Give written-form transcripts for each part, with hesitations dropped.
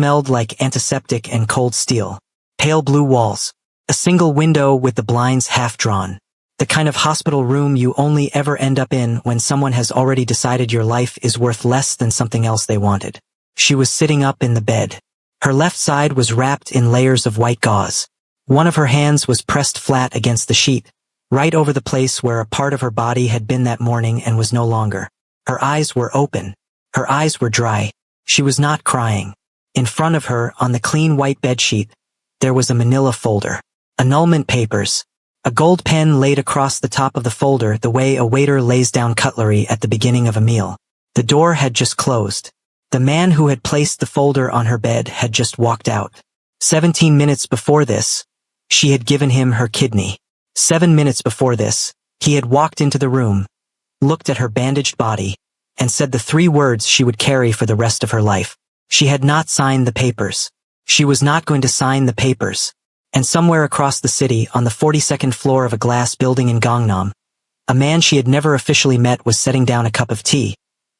smelled like antiseptic and cold steel. Pale blue walls. A single window with the blinds half drawn. The kind of hospital room you only ever end up in when someone has already decided your life is worth less than something else they wanted. She was sitting up in the bed. Her left side was wrapped in layers of white gauze. One of her hands was pressed flat against the sheet, right over the place where a part of her body had been that morning and was no longer. Her eyes were open. Her eyes were dry. She was not crying. In front of her, on the clean white bedsheet, there was a manila folder. Annulment papers. A gold pen laid across the top of the folder the way a waiter lays down cutlery at the beginning of a meal. The door had just closed. The man who had placed the folder on her bed had just walked out. 17 minutes before this, she had given him her kidney. 7 minutes before this, he had walked into the room, looked at her bandaged body, and said the 3 words she would carry for the rest of her life. She had not signed the papers. She was not going to sign the papers. And somewhere across the city, on the 42nd floor of a glass building in Gangnam, a man she had never officially met was setting down a cup of tea,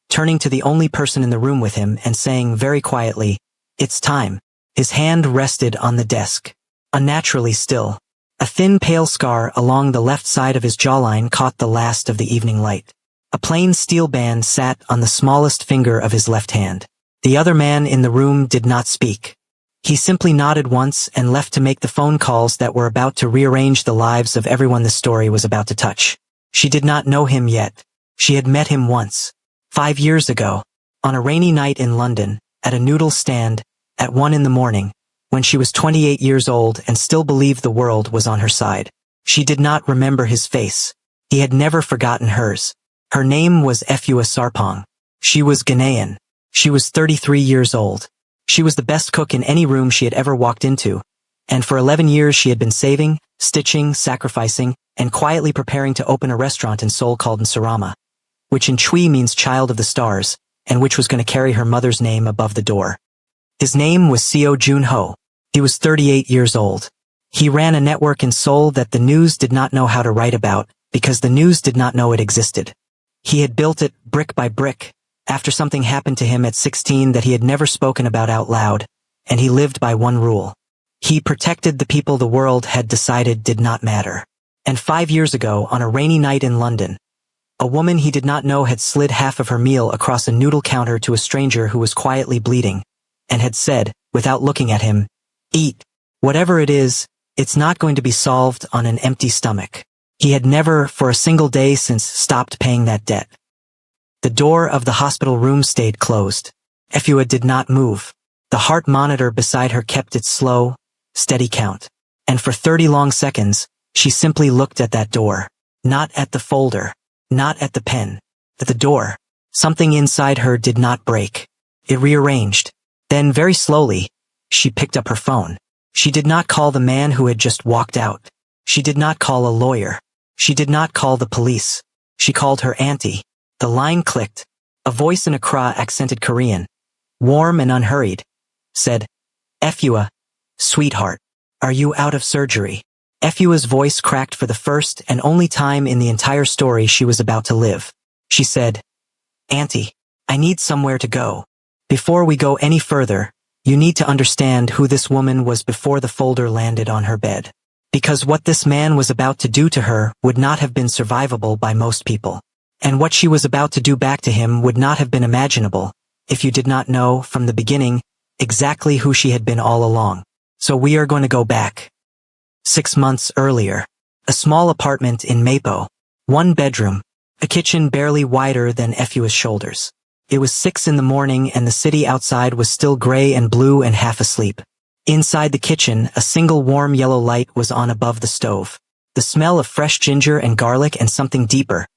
turning to the only person in the room with him and saying very quietly, "It's time." His hand rested on the desk. Unnaturally still. A thin pale scar along the left side of his jawline caught the last of the evening light. A plain steel band sat on the smallest finger of his left hand. The other man in the room did not speak. He simply nodded once and left to make the phone calls that were about to rearrange the lives of everyone the story was about to touch. She did not know him yet. She had met him once. 5 years ago. On a rainy night in London, at a noodle stand, at 1 in the morning, when she was 28 years old and still believed the world was on her side. She did not remember his face. He had never forgotten hers. Her name was EYESORE. She was Ghanaian. She was 33 years old. She was the best cook in any room she had ever walked into, and for 11 years she had been saving, stitching, sacrificing, and quietly preparing to open a restaurant in Seoul called Nsarama, which in Twi means child of the stars, and which was going to carry her mother's name above the door. His name was Seo Jun-ho. He was 38 years old. He ran a network in Seoul that the news did not know how to write about, because the news did not know it existed. He had built it brick by brick, after something happened to him at 16 that he had never spoken about out loud, and he lived by one rule. He protected the people the world had decided did not matter. And 5 years ago, on a rainy night in London, a woman he did not know had slid half of her meal across a noodle counter to a stranger who was quietly bleeding, and had said, without looking at him, "Eat. Whatever it is, it's not going to be solved on an empty stomach." He had never, for a single day since, stopped paying that debt. The door of the hospital room stayed closed. Efua did not move. The heart monitor beside her kept its slow, steady count. And for 30 long seconds, she simply looked at that door. Not at the folder. Not at the pen. At the door. Something inside her did not break. It rearranged. Then, very slowly, she picked up her phone. She did not call the man who had just walked out. She did not call a lawyer. She did not call the police. She called her auntie. The line clicked. A voice in Accra accented Korean, warm and unhurried, said, "Efua, sweetheart, are you out of surgery?" Efua's voice cracked for the first and only time in the entire story she was about to live. She said, "Auntie, I need somewhere to go. Before we go any further, you need to understand who this woman was before the folder landed on her bed. Because what this man was about to do to her would not have been survivable by most people. And what she was about to do back to him would not have been imaginable, if you did not know, from the beginning, exactly who she had been all along. So we are going to go back. 6 months earlier. A small apartment in Mapo. 1 bedroom. A kitchen barely wider than Efua's shoulders. It was 6 in the morning and the city outside was still gray and blue and half asleep. Inside the kitchen, a single warm yellow light was on above the stove. The smell of fresh ginger and garlic and something deeper,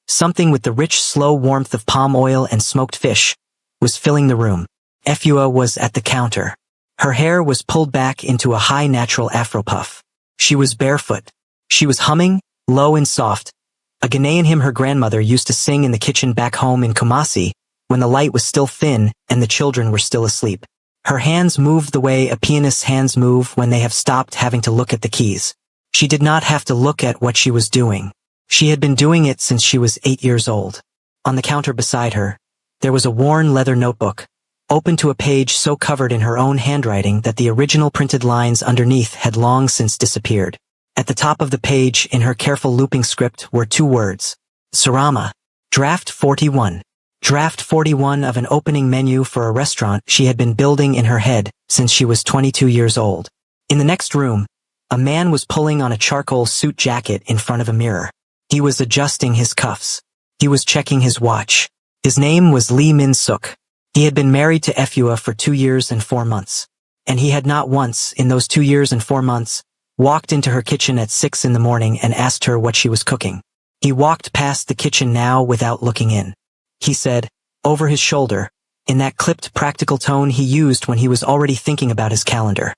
something with the rich, slow warmth of palm oil and smoked fish, was filling the room. Efua was at the counter. Her hair was pulled back into a high natural afro puff. She was barefoot. She was humming, low and soft, a Ghanaian hymn her grandmother used to sing in the kitchen back home in Kumasi, when the light was still thin and the children were still asleep. Her hands moved the way a pianist's hands move when they have stopped having to look at the keys. She did not have to look at what she was doing. She had been doing it since she was 8 years old. On the counter beside her, there was a worn leather notebook, open to a page so covered in her own handwriting that the original printed lines underneath had long since disappeared. At the top of the page, in her careful looping script, were 2 words. Sarama. Draft 41. Draft 41 of an opening menu for a restaurant she had been building in her head since she was 22 years old. In the next room, a man was pulling on a charcoal suit jacket in front of a mirror. He was adjusting his cuffs. He was checking his watch. His name was Lee Min-suk. He had been married to Efua for 2 years and 4 months. And he had not once, in those 2 years and 4 months, walked into her kitchen at 6 in the morning and asked her what she was cooking. He walked past the kitchen now without looking in. He said, over his shoulder, in that clipped practical tone he used when he was already thinking about his calendar.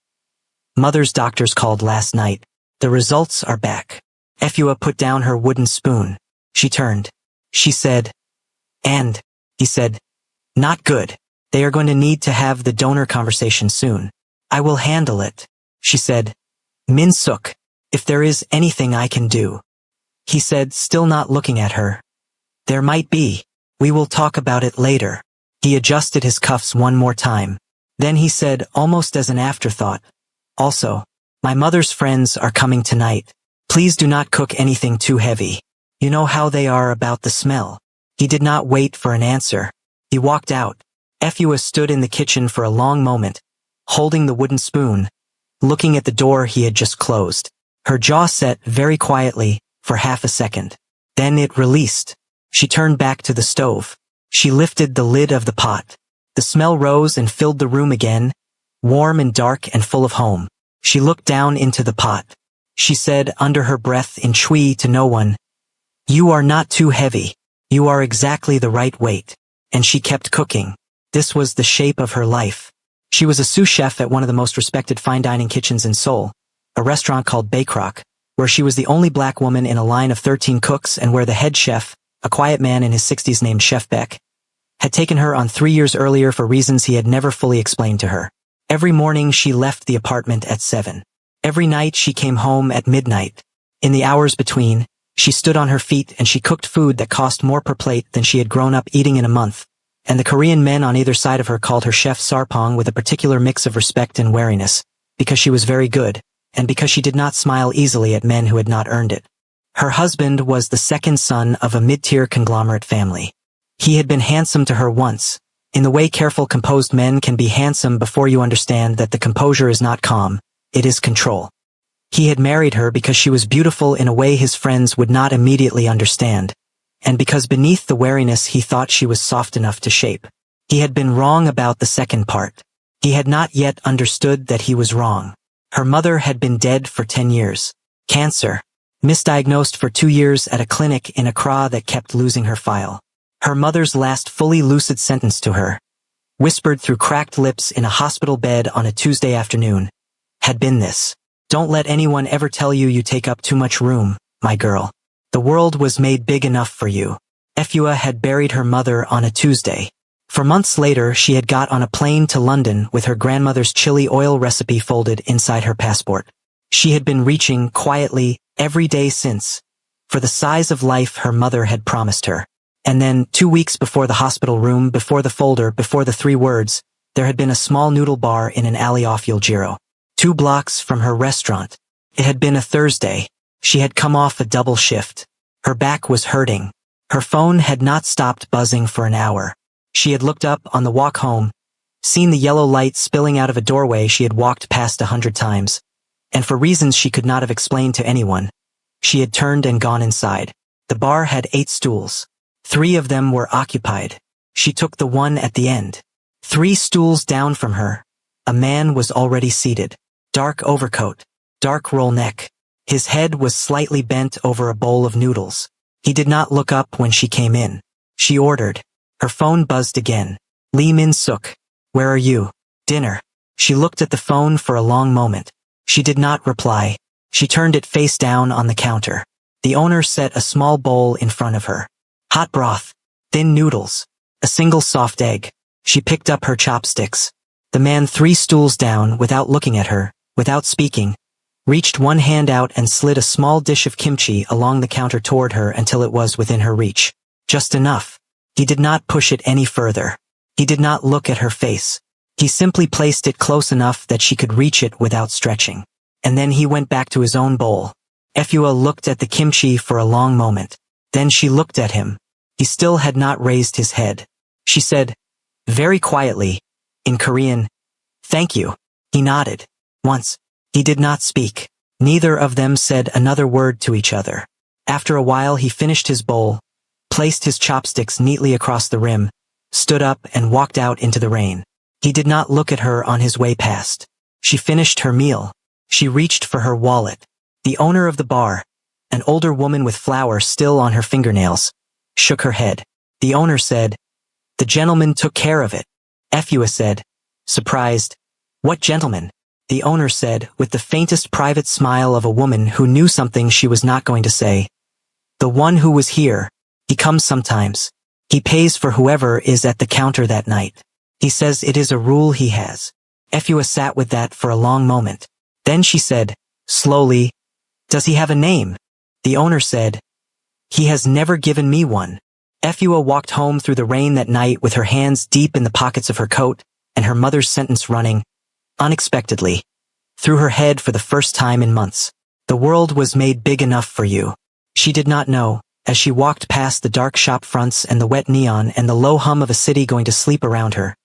Mother's doctors called last night. The results are back. Efua put down her wooden spoon. She turned. She said, and, he said, not good. They are going to need to have the donor conversation soon. I will handle it, she said. Min-suk, if there is anything I can do. He said, still not looking at her. There might be. We will talk about it later. He adjusted his cuffs one more time. Then he said, almost as an afterthought, also, my mother's friends are coming tonight. Please do not cook anything too heavy. You know how they are about the smell. He did not wait for an answer. He walked out. Efua stood in the kitchen for a long moment, holding the wooden spoon, looking at the door he had just closed. Her jaw set very quietly for half a second. Then it released. She turned back to the stove. She lifted the lid of the pot. The smell rose and filled the room again, warm and dark and full of home. She looked down into the pot. She said under her breath in Chui to no one, you are not too heavy. You are exactly the right weight. And she kept cooking. This was the shape of her life. She was a sous chef at one of the most respected fine dining kitchens in Seoul, a restaurant called Baekrok, where she was the only black woman in a line of 13 cooks and where the head chef, a quiet man in his 60s named Chef Beck, had taken her on 3 years earlier for reasons he had never fully explained to her. Every morning she left the apartment at 7. Every night she came home at midnight. In the hours between, she stood on her feet and she cooked food that cost more per plate than she had grown up eating in a month. And the Korean men on either side of her called her Chef Sarpong with a particular mix of respect and wariness, because she was very good, and because she did not smile easily at men who had not earned it. Her husband was the second son of a mid-tier conglomerate family. He had been handsome to her once, in the way careful, composed men can be handsome before you understand that the composure is not calm, it is control. He had married her because she was beautiful in a way his friends would not immediately understand, and because beneath the wariness he thought she was soft enough to shape. He had been wrong about the second part. He had not yet understood that he was wrong. Her mother had been dead for 10 years. Cancer. Misdiagnosed for 2 years at a clinic in Accra that kept losing her file. Her mother's last fully lucid sentence to her, whispered through cracked lips in a hospital bed on a Tuesday afternoon, had been this. Don't let anyone ever tell you you take up too much room, my girl. The world was made big enough for you. Efua had buried her mother on a Tuesday. For months later, she had got on a plane to London with her grandmother's chili oil recipe folded inside her passport. She had been reaching quietly every day since, for the size of life her mother had promised her. And then, 2 weeks before the hospital room, before the folder, before the 3 words, there had been a small noodle bar in an alley off Yuljiro, 2 blocks from her restaurant. It had been a Thursday. She had come off a double shift. Her back was hurting. Her phone had not stopped buzzing for an hour. She had looked up on the walk home, seen the yellow light spilling out of a doorway she had walked past 100 times, and for reasons she could not have explained to anyone, she had turned and gone inside. The bar had 8 stools. 3 of them were occupied. She took the one at the end. 3 stools down from her, a man was already seated. Dark overcoat, dark roll neck. His head was slightly bent over a bowl of noodles. He did not look up when she came in. She ordered. Her phone buzzed again. Lee Min-suk, where are you? Dinner. She looked at the phone for a long moment. She did not reply. She turned it face down on the counter. The owner set a small bowl in front of her. Hot broth, thin noodles, a single soft egg. She picked up her chopsticks. The man 3 stools down, without looking at her, without speaking, reached one hand out and slid a small dish of kimchi along the counter toward her until it was within her reach. Just enough. He did not push it any further. He did not look at her face. He simply placed it close enough that she could reach it without stretching. And then he went back to his own bowl. Efua looked at the kimchi for a long moment. Then she looked at him. He still had not raised his head. She said, very quietly, in Korean, "Thank you." He nodded. Once. He did not speak. Neither of them said another word to each other. After a while he finished his bowl, placed his chopsticks neatly across the rim, stood up and walked out into the rain. He did not look at her on his way past. She finished her meal. She reached for her wallet. The owner of the bar, an older woman with flour still on her fingernails, shook her head. The owner said, "The gentleman took care of it." Efua said, surprised, "What gentleman?" The owner said, with the faintest private smile of a woman who knew something she was not going to say. "The one who was here. He comes sometimes. He pays for whoever is at the counter that night. He says it is a rule he has." Efua sat with that for a long moment. Then she said, slowly, "Does he have a name?" The owner said, "He has never given me one." Efua walked home through the rain that night with her hands deep in the pockets of her coat and her mother's sentence running, unexpectedly, through her head for the first time in months. The world was made big enough for you. She did not know, as she walked past the dark shop fronts and the wet neon and the low hum of a city going to sleep around her,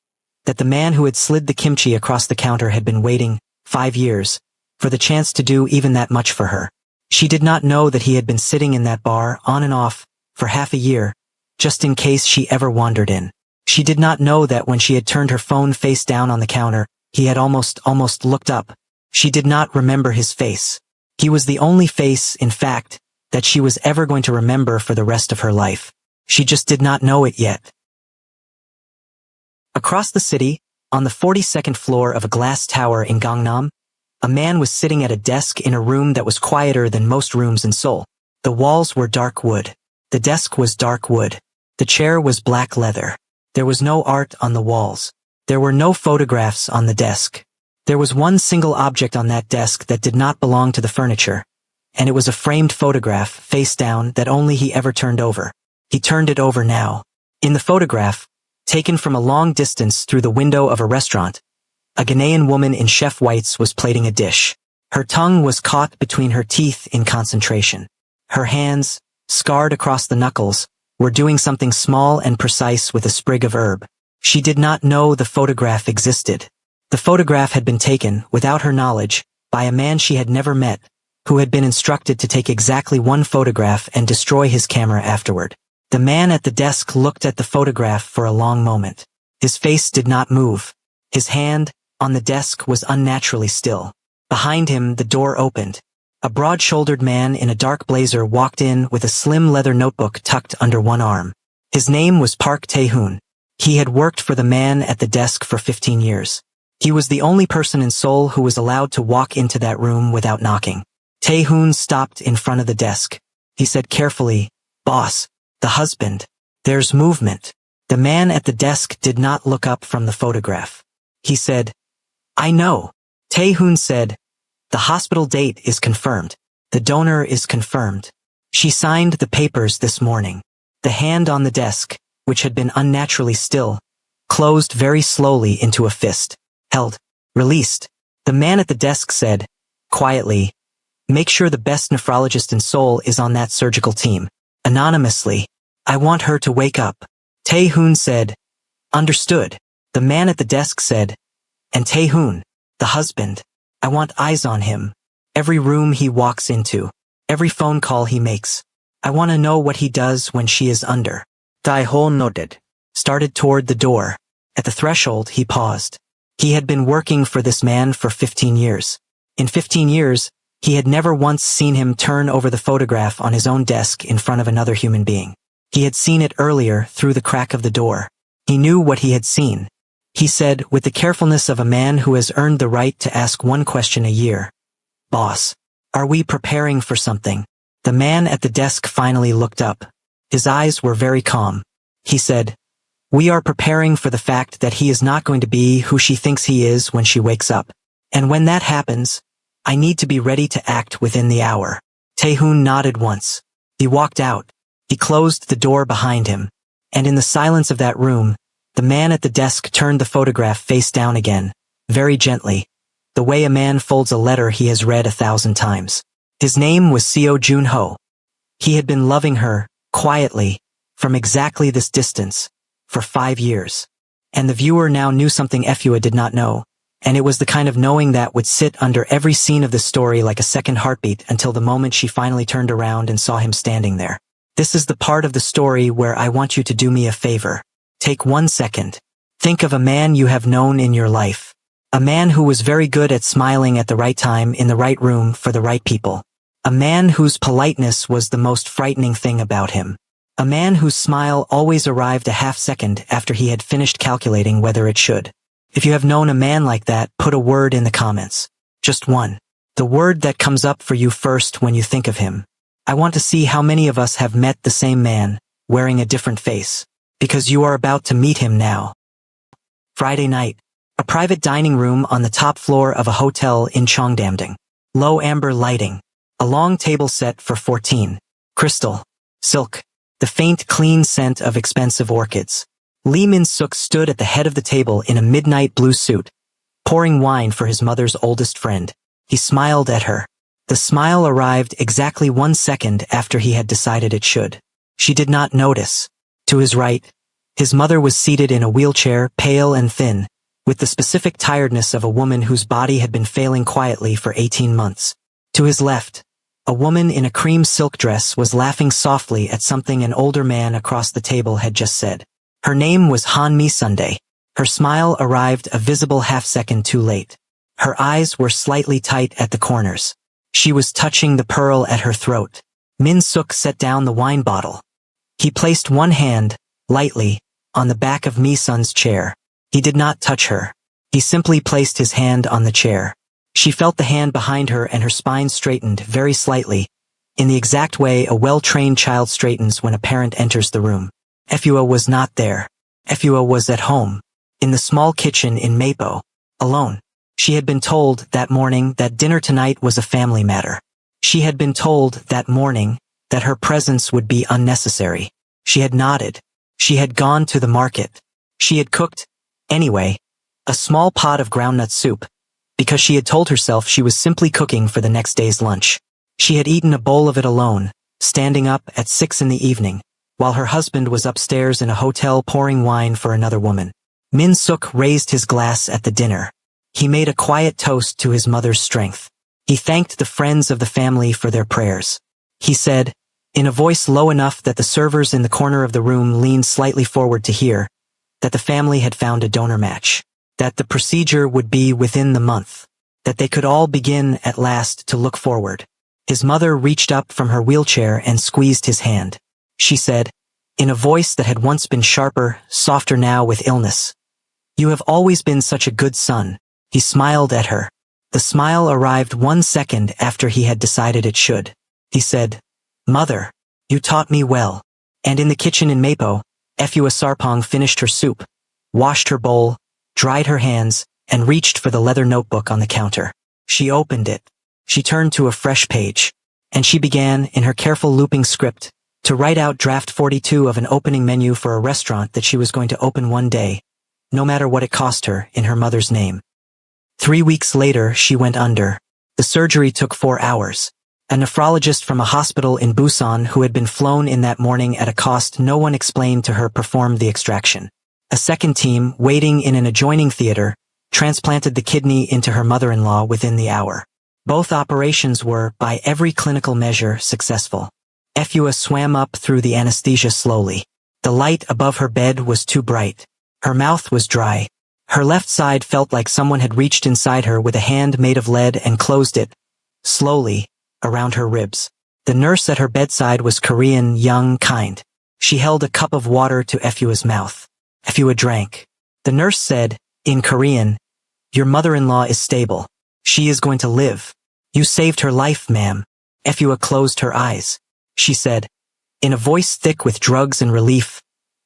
that the man who had slid the kimchi across the counter had been waiting, 5 years, for the chance to do even that much for her. She did not know that he had been sitting in that bar, on and off, for half a year, just in case she ever wandered in. She did not know that when she had turned her phone face down on the counter, he had almost looked up. She did not remember his face. He was the only face, in fact, that she was ever going to remember for the rest of her life. She just did not know it yet. Across the city, on the 42nd floor of a glass tower in Gangnam, a man was sitting at a desk in a room that was quieter than most rooms in Seoul. The walls were dark wood. The desk was dark wood. The chair was black leather. There was no art on the walls. There were no photographs on the desk. There was one single object on that desk that did not belong to the furniture, and it was a framed photograph, face down, that only he ever turned over. He turned it over now. In the photograph, taken from a long distance through the window of a restaurant, a Ghanaian woman in chef whites was plating a dish. Her tongue was caught between her teeth in concentration. Her hands, scarred across the knuckles, were doing something small and precise with a sprig of herb. She did not know the photograph existed. The photograph had been taken, without her knowledge, by a man she had never met, who had been instructed to take exactly one photograph and destroy his camera afterward. The man at the desk looked at the photograph for a long moment. His face did not move. His hand, on the desk, was unnaturally still. Behind him, the door opened. A broad-shouldered man in a dark blazer walked in with a slim leather notebook tucked under one arm. His name was Park Tae-hoon. He had worked for the man at the desk for 15 years. He was the only person in Seoul who was allowed to walk into that room without knocking. Tae-hoon stopped in front of the desk. He said carefully, "Boss, the husband. There's movement." The man at the desk did not look up from the photograph. He said, "I know." Tae-hoon said, "The hospital date is confirmed. The donor is confirmed." She signed the papers this morning. The hand on the desk, which had been unnaturally still, closed very slowly into a fist. Held. Released. The man at the desk said, quietly, "Make sure the best nephrologist in Seoul is on that surgical team. Anonymously. I want her to wake up." Tae-hoon said, "Understood." The man at the desk said, "And Tae-hoon, the husband. I want eyes on him. Every room he walks into. Every phone call he makes. I want to know what he does when she is under." Tae-hoon nodded. Started toward the door. At the threshold, he paused. He had been working for this man for 15 years. In 15 years, he had never once seen him turn over the photograph on his own desk in front of another human being. He had seen it earlier through the crack of the door. He knew what he had seen. He said, with the carefulness of a man who has earned the right to ask one question a year, "Boss, are we preparing for something?" The man at the desk finally looked up. His eyes were very calm. He said, "We are preparing for the fact that he is not going to be who she thinks he is when she wakes up. And when that happens, I need to be ready to act within the hour." Tae-hoon nodded once. He walked out. He closed the door behind him. And in the silence of that room, The man at the desk turned the photograph face down again, very gently, the way a man folds a letter he has read 1,000 times. His name was Seo Jun-ho. He had been loving her, quietly, from exactly this distance, for 5 years. And the viewer now knew something Efua did not know, and it was the kind of knowing that would sit under every scene of the story like a second heartbeat until the moment she finally turned around and saw him standing there. This is the part of the story where I want you to do me a favor. Take 1 second. Think of a man you have known in your life. A man who was very good at smiling at the right time in the right room for the right people. A man whose politeness was the most frightening thing about him. A man whose smile always arrived a half second after he had finished calculating whether it should. If you have known a man like that, put a word in the comments. Just one. The word that comes up for you first when you think of him. I want to see how many of us have met the same man, wearing a different face. Because you are about to meet him now. Friday night. A private dining room on the top floor of a hotel in Cheongdamdong. Low amber lighting. A long table set for 14. Crystal. Silk. The faint, clean scent of expensive orchids. Lee Min-suk stood at the head of the table in a midnight blue suit, pouring wine for his mother's oldest friend. He smiled at her. The smile arrived exactly 1 second after he had decided it should. She did not notice. To his right, his mother was seated in a wheelchair, pale and thin, with the specific tiredness of a woman whose body had been failing quietly for 18 months. To his left, a woman in a cream silk dress was laughing softly at something an older man across the table had just said. Her name was Han Mi-sundae. Her smile arrived a visible half-second too late. Her eyes were slightly tight at the corners. She was touching the pearl at her throat. Min-suk set down the wine bottle. He placed one hand, lightly, on the back of Mi-sun's chair. He did not touch her. He simply placed his hand on the chair. She felt the hand behind her and her spine straightened very slightly, in the exact way a well-trained child straightens when a parent enters the room. Efua was not there. Efua was at home, in the small kitchen in Mapo, alone. She had been told that morning that dinner tonight was a family matter. She had been told that morning that her presence would be unnecessary. She had nodded. She had gone to the market. She had cooked, anyway, a small pot of groundnut soup, because she had told herself she was simply cooking for the next day's lunch. She had eaten a bowl of it alone, standing up at 6 in the evening, while her husband was upstairs in a hotel pouring wine for another woman. Min-suk raised his glass at the dinner. He made a quiet toast to his mother's strength. He thanked the friends of the family for their prayers. He said, in a voice low enough that the servers in the corner of the room leaned slightly forward to hear, that the family had found a donor match, that the procedure would be within the month, that they could all begin at last to look forward. His mother reached up from her wheelchair and squeezed his hand. She said, in a voice that had once been sharper, softer now with illness, "You have always been such a good son." He smiled at her. The smile arrived 1 second after he had decided it should. He said, "Mother, you taught me well." And in the kitchen in Mapo, Efua Sarpong finished her soup, washed her bowl, dried her hands, and reached for the leather notebook on the counter. She opened it. She turned to a fresh page, and she began, in her careful looping script, to write out draft 42 of an opening menu for a restaurant that she was going to open one day, no matter what it cost her, in her mother's name. 3 weeks later, she went under. The surgery took 4 hours. A nephrologist from a hospital in Busan who had been flown in that morning at a cost no one explained to her performed the extraction. A second team, waiting in an adjoining theater, transplanted the kidney into her mother-in-law within the hour. Both operations were, by every clinical measure, successful. Efua swam up through the anesthesia slowly. The light above her bed was too bright. Her mouth was dry. Her left side felt like someone had reached inside her with a hand made of lead and closed it, slowly, around her ribs. The nurse at her bedside was Korean, young, kind. She held a cup of water to Efua's mouth. Efua drank. The nurse said, in Korean, "Your mother-in-law is stable. She is going to live. You saved her life, ma'am." Efua closed her eyes. She said, in a voice thick with drugs and relief,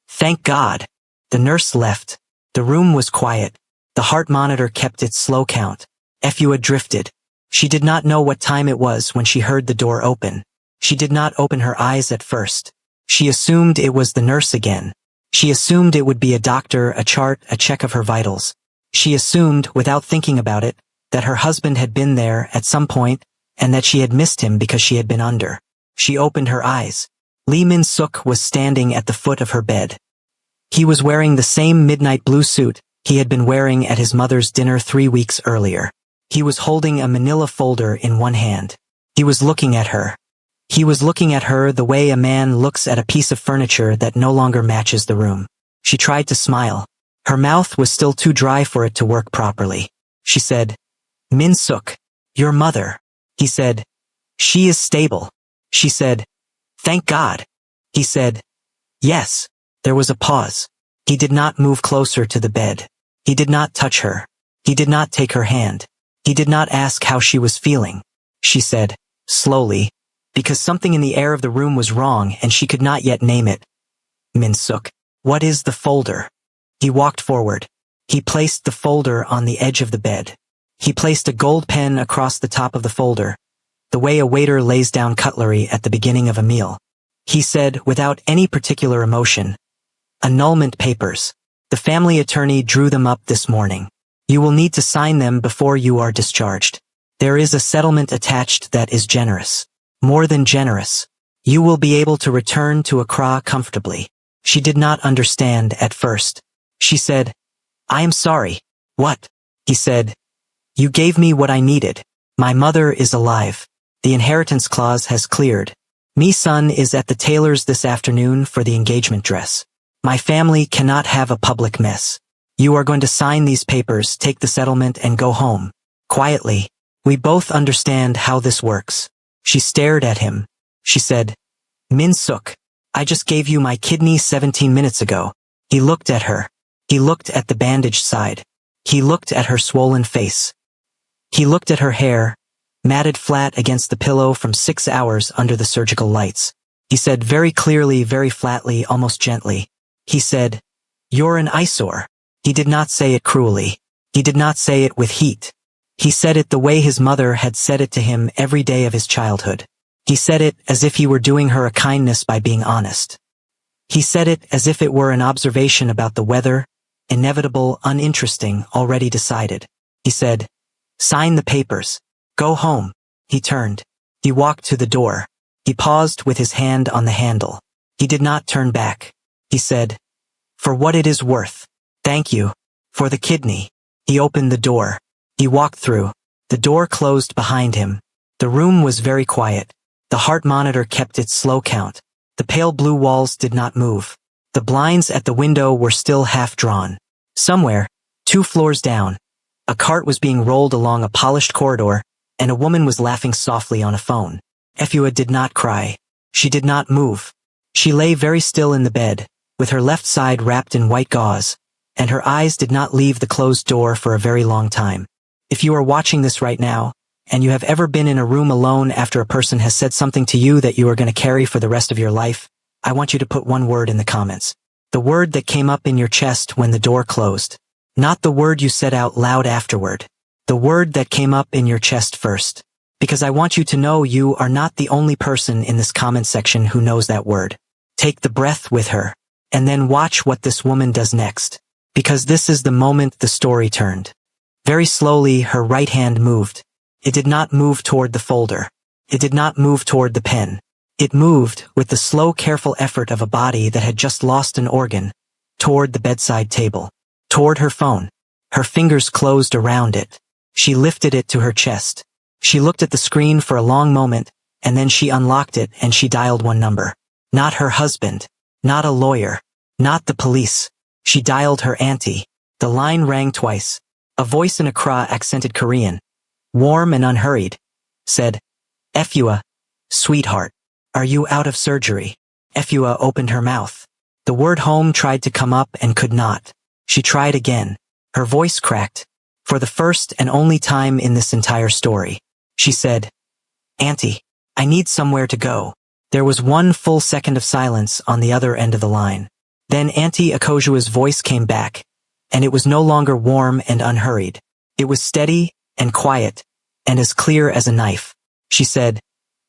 "Thank God." The nurse left. The room was quiet. The heart monitor kept its slow count. Efua drifted. She did not know what time it was when she heard the door open. She did not open her eyes at first. She assumed it was the nurse again. She assumed it would be a doctor, a chart, a check of her vitals. She assumed, without thinking about it, that her husband had been there at some point and that she had missed him because she had been under. She opened her eyes. Lee Min-suk was standing at the foot of her bed. He was wearing the same midnight blue suit he had been wearing at his mother's dinner 3 weeks earlier. He was holding a manila folder in one hand. He was looking at her. He was looking at her the way a man looks at a piece of furniture that no longer matches the room. She tried to smile. Her mouth was still too dry for it to work properly. She said, "Min-suk, your mother." He said, "She is stable." She said, "Thank God." He said, "Yes." There was a pause. He did not move closer to the bed. He did not touch her. He did not take her hand. He did not ask how she was feeling. She said, slowly, because something in the air of the room was wrong and she could not yet name it, "Min-suk, what is the folder?" He walked forward. He placed the folder on the edge of the bed. He placed a gold pen across the top of the folder, the way a waiter lays down cutlery at the beginning of a meal. He said, without any particular emotion, "Annulment papers. The family attorney drew them up this morning. You will need to sign them before you are discharged. There is a settlement attached that is generous. More than generous. You will be able to return to Accra comfortably." She did not understand at first. She said, "I am sorry." "What?" He said, "You gave me what I needed. My mother is alive. The inheritance clause has cleared. Me son is at the tailor's this afternoon for the engagement dress. My family cannot have a public mess. You are going to sign these papers, take the settlement, and go home. Quietly. We both understand how this works." She stared at him. She said, "Min-suk, I just gave you my kidney 17 minutes ago." He looked at her. He looked at the bandaged side. He looked at her swollen face. He looked at her hair, matted flat against the pillow from 6 hours under the surgical lights. He said very clearly, very flatly, almost gently. He said, "You're an eyesore." He did not say it cruelly. He did not say it with heat. He said it the way his mother had said it to him every day of his childhood. He said it as if he were doing her a kindness by being honest. He said it as if it were an observation about the weather, inevitable, uninteresting, already decided. He said, "Sign the papers. Go home." He turned. He walked to the door. He paused with his hand on the handle. He did not turn back. He said, "For what it is worth. Thank you. For the kidney." He opened the door. He walked through. The door closed behind him. The room was very quiet. The heart monitor kept its slow count. The pale blue walls did not move. The blinds at the window were still half drawn. Somewhere, 2 floors down, a cart was being rolled along a polished corridor, and a woman was laughing softly on a phone. Efua did not cry. She did not move. She lay very still in the bed, with her left side wrapped in white gauze, and her eyes did not leave the closed door for a very long time. If you are watching this right now, and you have ever been in a room alone after a person has said something to you that you are going to carry for the rest of your life, I want you to put one word in the comments. The word that came up in your chest when the door closed. Not the word you said out loud afterward. The word that came up in your chest first. Because I want you to know you are not the only person in this comment section who knows that word. Take the breath with her, and then watch what this woman does next. Because this is the moment the story turned. Very slowly, her right hand moved. It did not move toward the folder. It did not move toward the pen. It moved, with the slow, careful effort of a body that had just lost an organ, toward the bedside table, toward her phone. Her fingers closed around it. She lifted it to her chest. She looked at the screen for a long moment, and then she unlocked it and she dialed one number. Not her husband. Not a lawyer. Not the police. She dialed her auntie. The line rang twice. A voice in Accra accented Korean, warm and unhurried, said, "Efua, sweetheart, are you out of surgery?" Efua opened her mouth. The word home tried to come up and could not. She tried again. Her voice cracked. For the first and only time in this entire story, she said, "Auntie, I need somewhere to go." There was 1 full second of silence on the other end of the line. Then Auntie Akojua's voice came back, and it was no longer warm and unhurried. It was steady and quiet, and as clear as a knife. She said,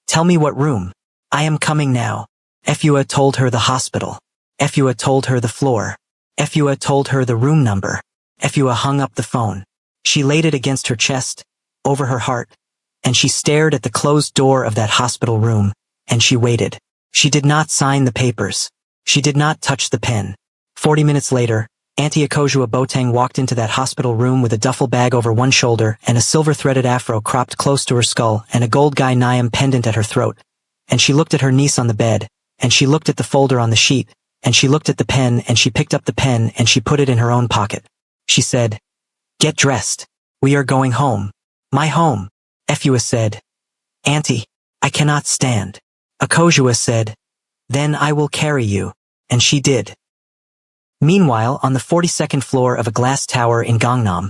"Tell me what room." "I am coming now." Efua told her the hospital. Efua told her the floor. Efua told her the room number. Efua hung up the phone. She laid it against her chest, over her heart, and she stared at the closed door of that hospital room, and she waited. She did not sign the papers. She did not touch the pen. 40 minutes later, Auntie Akojua Boteng walked into that hospital room with a duffel bag over one shoulder and a silver-threaded afro cropped close to her skull and a gold Gai Nyam pendant at her throat. And she looked at her niece on the bed, and she looked at the folder on the sheet, and she looked at the pen, and she picked up the pen and she put it in her own pocket. She said, "Get dressed. We are going home. My home." Efua said, "Auntie, I cannot stand." Akojua said, "Then I will carry you." And she did. Meanwhile, on the 42nd floor of a glass tower in Gangnam,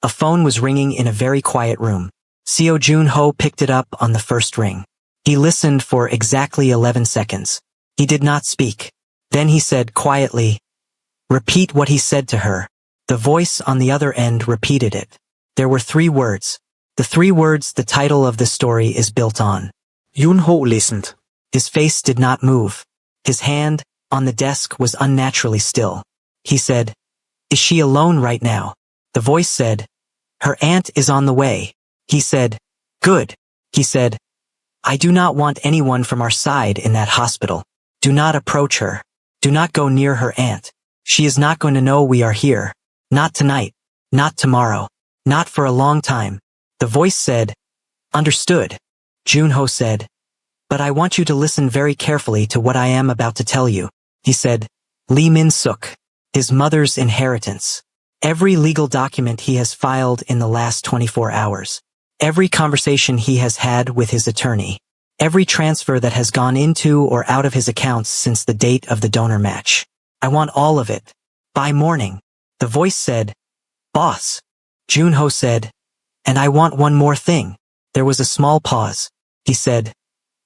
a phone was ringing in a very quiet room. Seo Jun-ho picked it up on the first ring. He listened for exactly 11 seconds. He did not speak. Then he said quietly, "Repeat what he said to her." The voice on the other end repeated it. There were 3 words. The 3 words the title of the story is built on. Yun-ho listened. His face did not move. His hand, on the desk, was unnaturally still. He said, "Is she alone right now?" The voice said, "Her aunt is on the way." He said, "Good." He said, "I do not want anyone from our side in that hospital. Do not approach her. Do not go near her aunt. She is not going to know we are here. Not tonight. Not tomorrow. Not for a long time." The voice said, "Understood." Jun-ho said, "But I want you to listen very carefully to what I am about to tell you." He said, Lee Min-suk, his mother's inheritance. Every legal document he has filed in the last 24 hours. Every conversation he has had with his attorney. Every transfer that has gone into or out of his accounts since the date of the donor match. I want all of it. By morning. The voice said, "Boss." Jun-ho said, "And I want one more thing." There was a small pause. He said,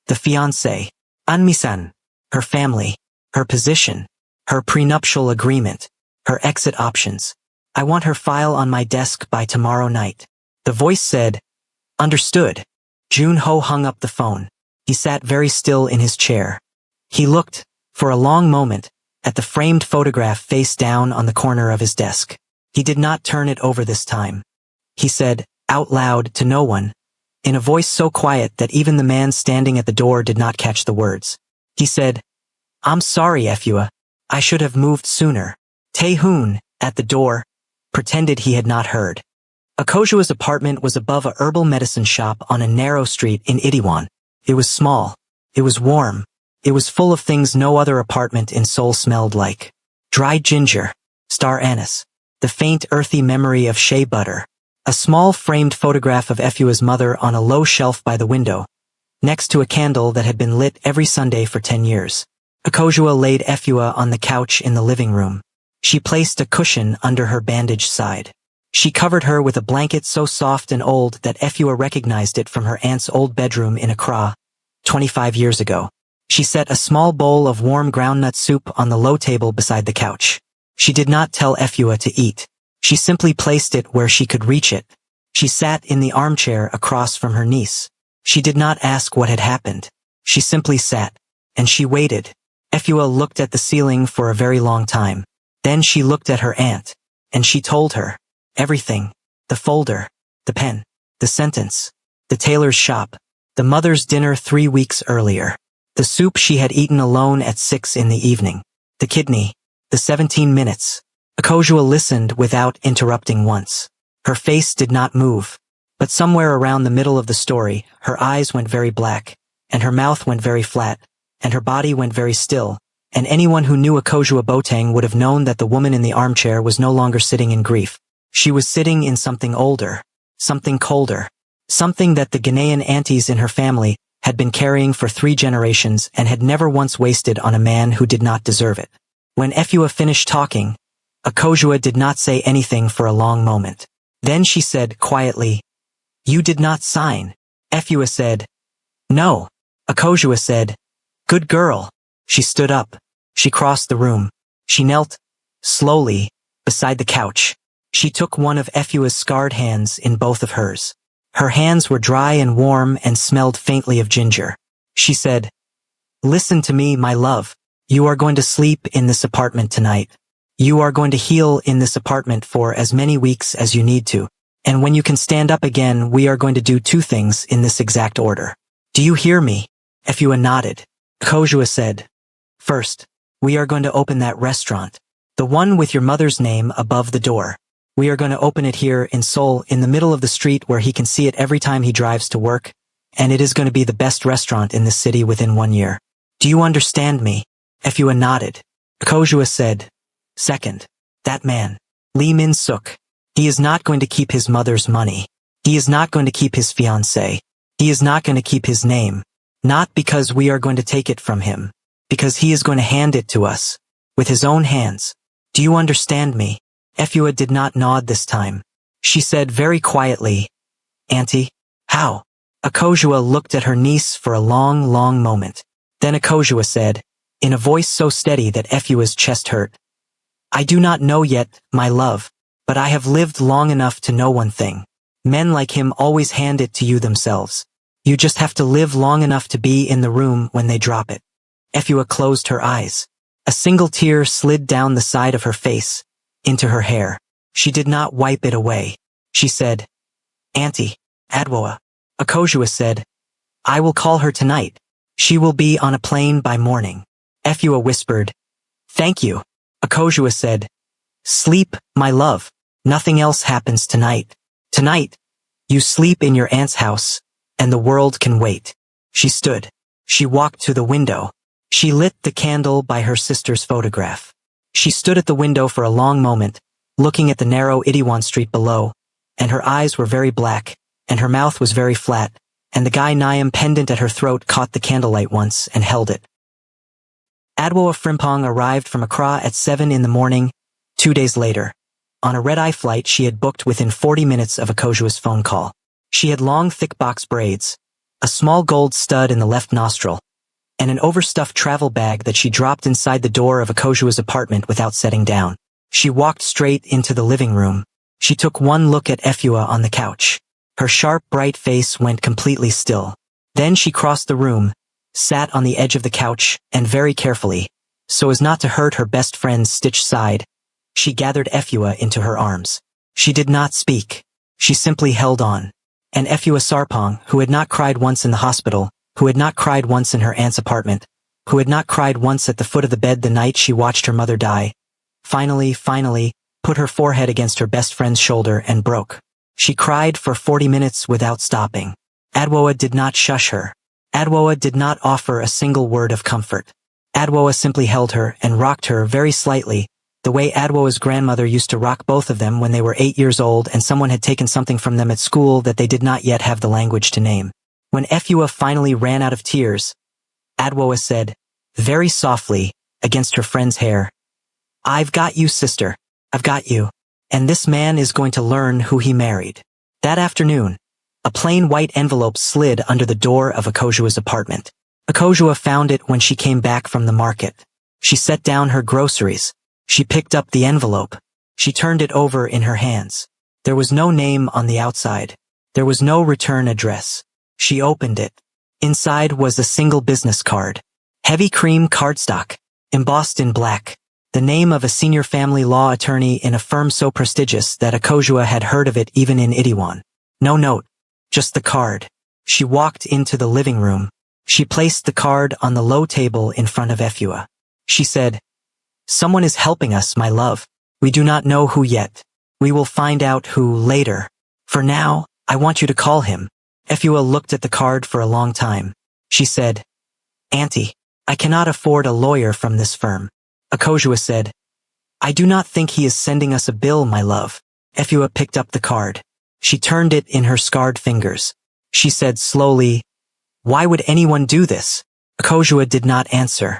"The fiancé, Anmi-san, her family, her position, her prenuptial agreement, her exit options. I want her file on my desk by tomorrow night." The voice said, "Understood." Jun-ho hung up the phone. He sat very still in his chair. He looked, for a long moment, at the framed photograph face down on the corner of his desk. He did not turn it over this time. He said, out loud to no one, in a voice so quiet that even the man standing at the door did not catch the words. He said, "I'm sorry, Efua. I should have moved sooner." Tae-hoon, at the door, pretended he had not heard. Akojua's apartment was above a herbal medicine shop on a narrow street in Itaewon. It was small. It was warm. It was full of things no other apartment in Seoul smelled like. Dried ginger, star anise, the faint earthy memory of shea butter, a small framed photograph of Efua's mother on a low shelf by the window, next to a candle that had been lit every Sunday for 10 years. Akojua laid Efua on the couch in the living room. She placed a cushion under her bandaged side. She covered her with a blanket so soft and old that Efua recognized it from her aunt's old bedroom in Accra, 25 years ago. She set a small bowl of warm groundnut soup on the low table beside the couch. She did not tell Efua to eat. She simply placed it where she could reach it. She sat in the armchair across from her niece. She did not ask what had happened. She simply sat, and she waited. Efua looked at the ceiling for a very long time. Then she looked at her aunt, and she told her everything. The folder, the pen, the sentence, the tailor's shop, the mother's dinner 3 weeks earlier, the soup she had eaten alone at 6 in the evening, the kidney, the 17 minutes. Akojua listened without interrupting once. Her face did not move, but somewhere around the middle of the story, her eyes went very black, and her mouth went very flat, and her body went very still, and anyone who knew Akojua Boteng would have known that the woman in the armchair was no longer sitting in grief. She was sitting in something older, something colder, something that the Ghanaian aunties in her family had been carrying for 3 generations and had never once wasted on a man who did not deserve it. When Efua finished talking, Akojua did not say anything for a long moment. Then she said quietly, "You did not sign." Efua said, "No." Akojua said, "Good girl." She stood up. She crossed the room. She knelt, slowly, beside the couch. She took one of Efua's scarred hands in both of hers. Her hands were dry and warm and smelled faintly of ginger. She said, "Listen to me, my love. You are going to sleep in this apartment tonight. You are going to heal in this apartment for as many weeks as you need to. And when you can stand up again, we are going to do 2 things in this exact order. Do you hear me? Efua nodded. Kojua said, First, we are going to open that restaurant. The one with your mother's name above the door. We are going to open it here in Seoul in the middle of the street where he can see it every time he drives to work, and it is going to be the best restaurant in this city within 1 year. Do you understand me? Efua nodded. Kojua said, Second, that man, Lee Min-suk, he is not going to keep his mother's money. He is not going to keep his fiancée. He is not going to keep his name. Not because we are going to take it from him. Because he is going to hand it to us. With his own hands. Do you understand me? Efua did not nod this time. She said very quietly, Auntie, how? Akojua looked at her niece for a long, long moment. Then Akojua said, in a voice so steady that Efua's chest hurt, I do not know yet, my love, but I have lived long enough to know one thing. Men like him always hand it to you themselves. You just have to live long enough to be in the room when they drop it. Efua closed her eyes. A single tear slid down the side of her face, into her hair. She did not wipe it away. She said, Auntie, Adwoa. Akojua said, I will call her tonight. She will be on a plane by morning. Efua whispered, Thank you. Akojua said, Sleep, my love. Nothing else happens tonight. Tonight, you sleep in your aunt's house, and the world can wait. She stood. She walked to the window. She lit the candle by her sister's photograph. She stood at the window for a long moment, looking at the narrow Itaewon Street below, and her eyes were very black, and her mouth was very flat, and the guy Niam pendant at her throat caught the candlelight once and held it. Adwoa Frimpong arrived from Accra at 7 in the morning, 2 days later. On a red-eye flight she had booked within 40 minutes of Akojua's phone call. She had long, thick box braids, a small gold stud in the left nostril, and an overstuffed travel bag that she dropped inside the door of Akojua's apartment without setting down. She walked straight into the living room. She took one look at Efua on the couch. Her sharp, bright face went completely still. Then she crossed the room, sat on the edge of the couch, and very carefully, so as not to hurt her best friend's stitched side, she gathered Efua into her arms. She did not speak. She simply held on. And Efua Sarpong, who had not cried once in the hospital, who had not cried once in her aunt's apartment, who had not cried once at the foot of the bed the night she watched her mother die, finally, put her forehead against her best friend's shoulder and broke. She cried for 40 minutes without stopping. Adwoa did not shush her. Adwoa did not offer a single word of comfort. Adwoa simply held her and rocked her very slightly, the way Adwoa's grandmother used to rock both of them when they were 8 years old and someone had taken something from them at school that they did not yet have the language to name. When Efua finally ran out of tears, Adwoa said, very softly, against her friend's hair, I've got you, sister. I've got you. And this man is going to learn who he married. That afternoon, a plain white envelope slid under the door of Akojua's apartment. Akojua found it when she came back from the market. She set down her groceries. She picked up the envelope. She turned it over in her hands. There was no name on the outside. There was no return address. She opened it. Inside was a single business card. Heavy cream cardstock, embossed in black. The name of a senior family law attorney in a firm so prestigious that Akojua had heard of it even in Itaewon. No note, just the card. She walked into the living room. She placed the card on the low table in front of Efua. She said, Someone is helping us, my love. We do not know who yet. We will find out who later. For now, I want you to call him. Efua looked at the card for a long time. She said, Auntie, I cannot afford a lawyer from this firm. Akojua said, I do not think he is sending us a bill, my love. Efua picked up the card. She turned it in her scarred fingers. She said slowly, Why would anyone do this? Akojua did not answer.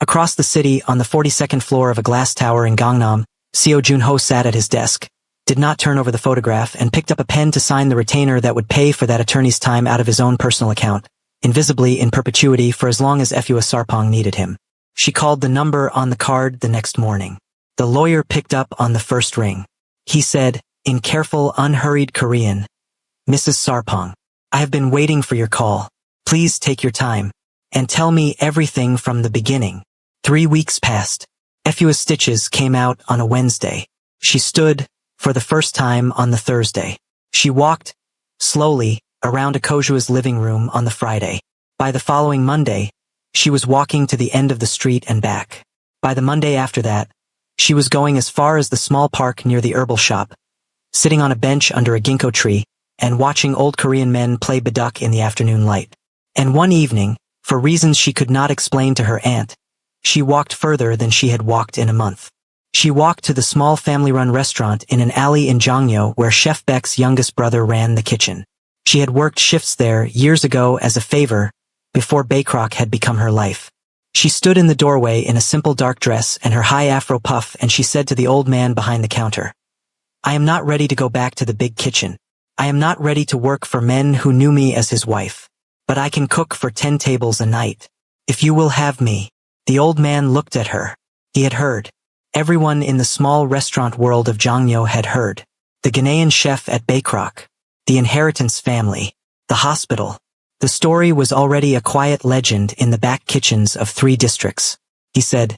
Across the city, on the 42nd floor of a glass tower in Gangnam, Seo Jun-ho sat at his desk, did not turn over the photograph, and picked up a pen to sign the retainer that would pay for that attorney's time out of his own personal account, invisibly in perpetuity for as long as Efua Sarpong needed him. She called the number on the card the next morning. The lawyer picked up on the first ring. He said, in careful, unhurried Korean, Mrs. Sarpong, I have been waiting for your call. Please take your time, and tell me everything from the beginning. 3 weeks passed. Efua's stitches came out on a Wednesday. She stood, for the first time, on the Thursday. She walked, slowly, around Akojua's living room on the Friday. By the following Monday, she was walking to the end of the street and back. By the Monday after that, she was going as far as the small park near the herbal shop, sitting on a bench under a ginkgo tree, and watching old Korean men play baduk in the afternoon light. And one evening, for reasons she could not explain to her aunt, she walked further than she had walked in a month. She walked to the small family-run restaurant in an alley in Jongno where Chef Beck's youngest brother ran the kitchen. She had worked shifts there years ago as a favor, before Baykrock had become her life. She stood in the doorway in a simple dark dress and her high afro puff, and she said to the old man behind the counter, "I am not ready to go back to the big kitchen. I am not ready to work for men who knew me as his wife. But I can cook for 10 tables a night. If you will have me." The old man looked at her. He had heard. Everyone in the small restaurant world of Jongno had heard. The Ghanaian chef at Baykrock. The inheritance family. The hospital. The story was already a quiet legend in the back kitchens of 3 districts. He said,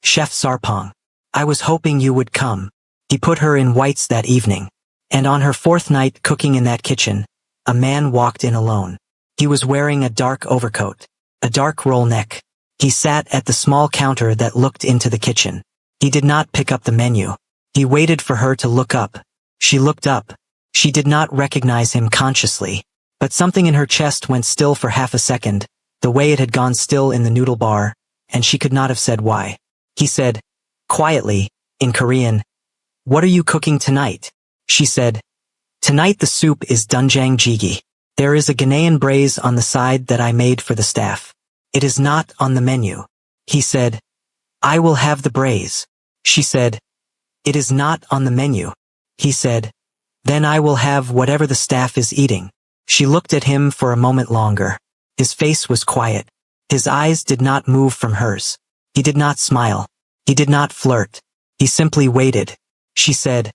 "Chef Sarpong, I was hoping you would come." He put her in whites that evening. And on her 4th night cooking in that kitchen, a man walked in alone. He was wearing a dark overcoat, a dark roll neck. He sat at the small counter that looked into the kitchen. He did not pick up the menu. He waited for her to look up. She looked up. She did not recognize him consciously. But something in her chest went still for half a second, the way it had gone still in the noodle bar, and she could not have said why. He said, quietly, in Korean, "What are you cooking tonight?" She said, "Tonight the soup is doenjang jjigae. There is a Ghanaian braise on the side that I made for the staff. It is not on the menu." He said, "I will have the braise." She said, "It is not on the menu." He said, "Then I will have whatever the staff is eating." She looked at him for a moment longer. His face was quiet. His eyes did not move from hers. He did not smile. He did not flirt. He simply waited. She said,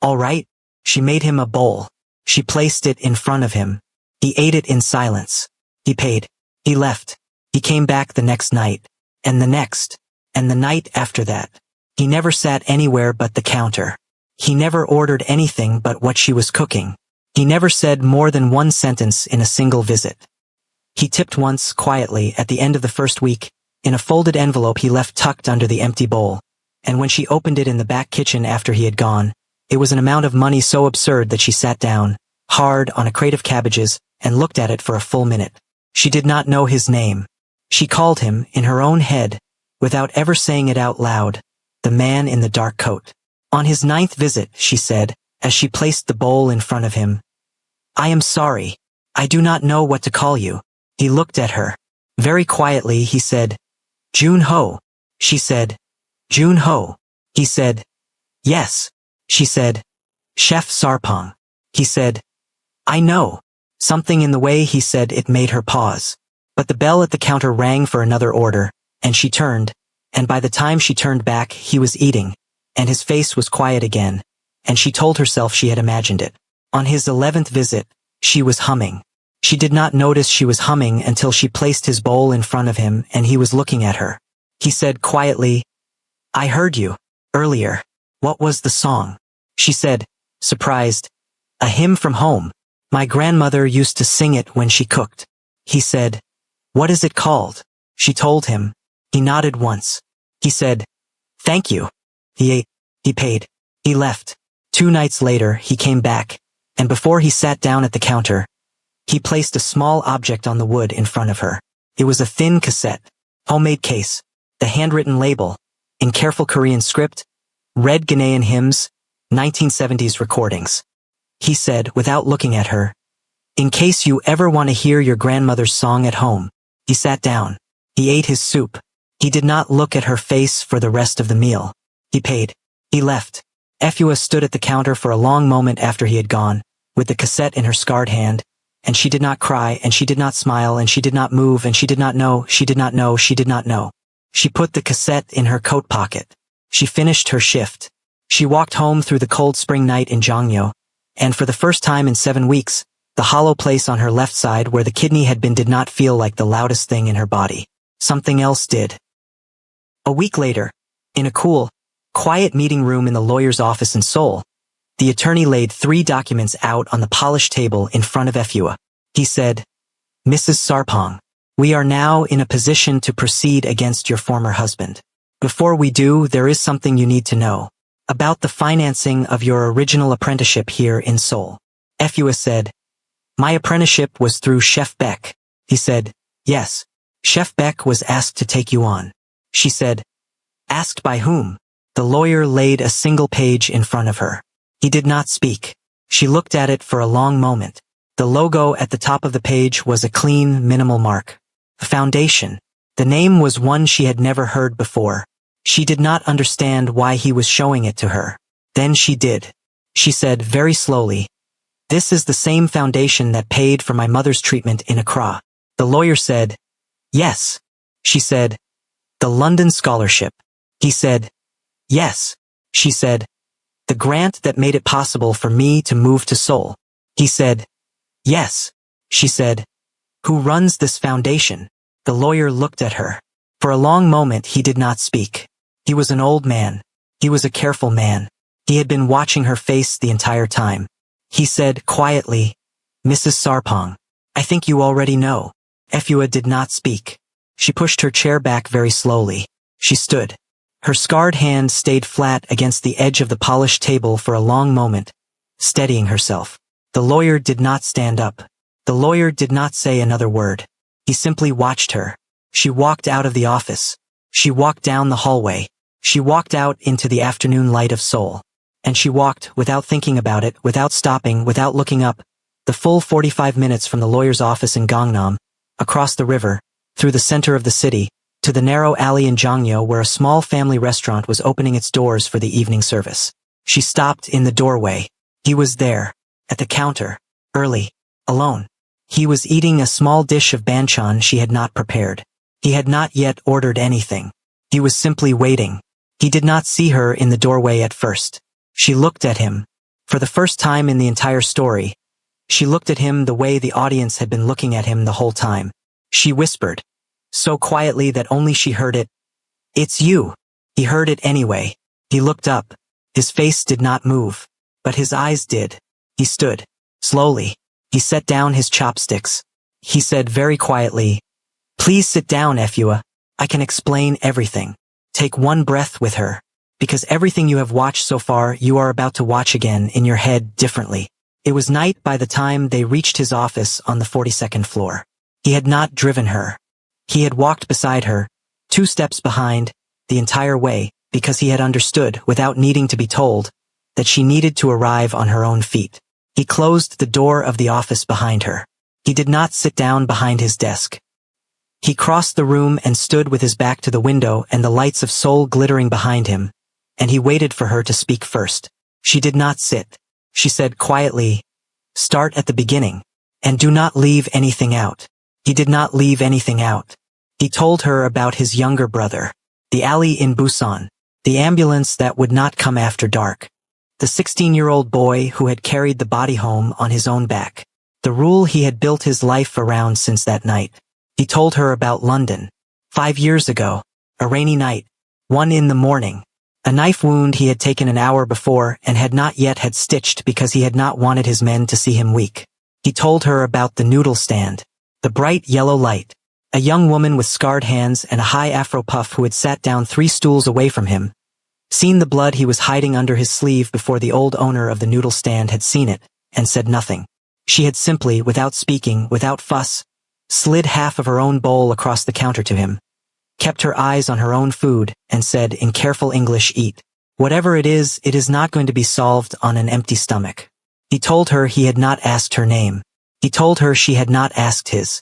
"All right." She made him a bowl. She placed it in front of him. He ate it in silence. He paid. He left. He came back the next night, and the next, and the night after that. He never sat anywhere but the counter. He never ordered anything but what she was cooking. He never said more than one sentence in a single visit. He tipped once, quietly, at the end of the first week, in a folded envelope he left tucked under the empty bowl, and when she opened it in the back kitchen after he had gone, it was an amount of money so absurd that she sat down, hard on a crate of cabbages, and looked at it for a full minute. She did not know his name. She called him, in her own head, without ever saying it out loud, the man in the dark coat. On his 9th visit, she said, as she placed the bowl in front of him, "I am sorry. I do not know what to call you." He looked at her. Very quietly he said, "Jun-ho." She said, "Jun-ho." He said, "Yes." She said, "Chef Sarpong." He said, "I know." Something in the way he said it made her pause. But the bell at the counter rang for another order, and she turned, and by the time she turned back he was eating, and his face was quiet again, and she told herself she had imagined it. On his 11th visit, she was humming. She did not notice she was humming until she placed his bowl in front of him and he was looking at her. He said quietly, "I heard you, earlier. What was the song?" She said, surprised, "A hymn from home. My grandmother used to sing it when she cooked." He said, "What is it called?" She told him. He nodded once. He said, "Thank you." He ate. He paid. He left. 2 nights later, he came back, and before he sat down at the counter, he placed a small object on the wood in front of her. It was a thin cassette, homemade case, the handwritten label, in careful Korean script, read Ghanaian hymns, 1970s recordings. He said, without looking at her, "In case you ever want to hear your grandmother's song at home." He sat down. He ate his soup. He did not look at her face for the rest of the meal. He paid. He left. Efua stood at the counter for a long moment after he had gone, with the cassette in her scarred hand, and she did not cry, and she did not smile, and she did not move, and she did not know, she did not know, she did not know. She put the cassette in her coat pocket. She finished her shift. She walked home through the cold spring night in Jongno, and for the first time in 7 weeks, the hollow place on her left side where the kidney had been did not feel like the loudest thing in her body. Something else did. A week later, in a cool, quiet meeting room in the lawyer's office in Seoul, the attorney laid 3 documents out on the polished table in front of Efua. He said, "Mrs. Sarpong, we are now in a position to proceed against your former husband. Before we do, there is something you need to know about the financing of your original apprenticeship here in Seoul." Efua said, "My apprenticeship was through Chef Beck." He said, "Yes, Chef Beck was asked to take you on." She said, "Asked by whom?" The lawyer laid a single page in front of her. He did not speak. She looked at it for a long moment. The logo at the top of the page was a clean, minimal mark. A foundation. The name was one she had never heard before. She did not understand why he was showing it to her. Then she did. She said very slowly, "This is the same foundation that paid for my mother's treatment in Accra." The lawyer said, "Yes." She said, "The London scholarship." He said, "Yes." She said, "The grant that made it possible for me to move to Seoul." He said, "Yes." She said, "Who runs this foundation?" The lawyer looked at her. For a long moment he did not speak. He was an old man. He was a careful man. He had been watching her face the entire time. He said quietly, "Mrs. Sarpong, I think you already know." Efua did not speak. She pushed her chair back very slowly. She stood. Her scarred hand stayed flat against the edge of the polished table for a long moment, steadying herself. The lawyer did not stand up. The lawyer did not say another word. He simply watched her. She walked out of the office. She walked down the hallway. She walked out into the afternoon light of Seoul. And she walked, without thinking about it, without stopping, without looking up, the full 45 minutes from the lawyer's office in Gangnam, across the river, through the center of the city, to the narrow alley in Jongno where a small family restaurant was opening its doors for the evening service. She stopped in the doorway. He was there, at the counter, early, alone. He was eating a small dish of banchan she had not prepared. He had not yet ordered anything. He was simply waiting. He did not see her in the doorway at first. She looked at him. For the first time in the entire story, she looked at him the way the audience had been looking at him the whole time. She whispered, so quietly that only she heard it, "It's you." He heard it anyway. He looked up. His face did not move, but his eyes did. He stood. Slowly. He set down his chopsticks. He said very quietly, "Please sit down, Efua. I can explain everything. Take one breath with her. Because everything you have watched so far you are about to watch again in your head differently." It was night by the time they reached his office on the 42nd floor. He had not driven her. He had walked beside her, 2 steps behind, the entire way, because he had understood, without needing to be told, that she needed to arrive on her own feet. He closed the door of the office behind her. He did not sit down behind his desk. He crossed the room and stood with his back to the window and the lights of Seoul glittering behind him, and he waited for her to speak first. She did not sit. She said quietly, "Start at the beginning, and do not leave anything out." He did not leave anything out. He told her about his younger brother, the alley in Busan, the ambulance that would not come after dark, the 16-year-old boy who had carried the body home on his own back, the rule he had built his life around since that night. He told her about London. 5 years ago, a rainy night, 1 in the morning, a knife wound he had taken an hour before and had not yet had stitched because he had not wanted his men to see him weak. He told her about the noodle stand, the bright yellow light, a young woman with scarred hands and a high afro puff who had sat down 3 stools away from him, seen the blood he was hiding under his sleeve before the old owner of the noodle stand had seen it, and said nothing. She had simply, without speaking, without fuss, slid half of her own bowl across the counter to him, kept her eyes on her own food, and said in careful English, "Eat. Whatever it is not going to be solved on an empty stomach." He told her he had not asked her name. He told her she had not asked his.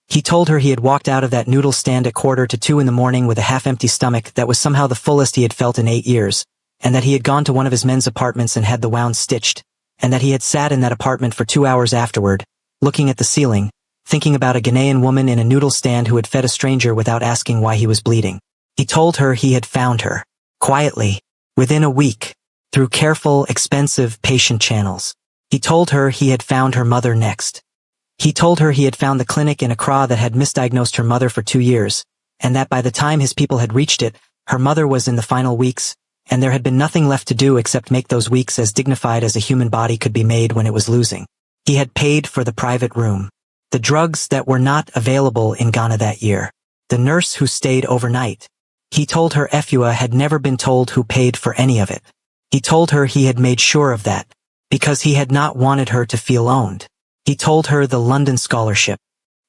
He told her he had walked out of that noodle stand at 1:45 in the morning with a half-empty stomach that was somehow the fullest he had felt in 8 years, and that he had gone to one of his men's apartments and had the wound stitched, and that he had sat in that apartment for 2 hours afterward, looking at the ceiling, thinking about a Ghanaian woman in a noodle stand who had fed a stranger without asking why he was bleeding. He told her he had found her, quietly, within a week, through careful, expensive, patient channels. He told her he had found her mother next. He told her he had found the clinic in Accra that had misdiagnosed her mother for 2 years, and that by the time his people had reached it, Her mother was in the final weeks, and there had been nothing left to do except make those weeks as dignified as a human body could be made when it was losing. He had paid for the private room, the drugs that were not available in Ghana that year, the nurse who stayed overnight. He told her Efua had never been told who paid for any of it. He told her he had made sure of that, because he had not wanted her to feel owned. He told her the London scholarship.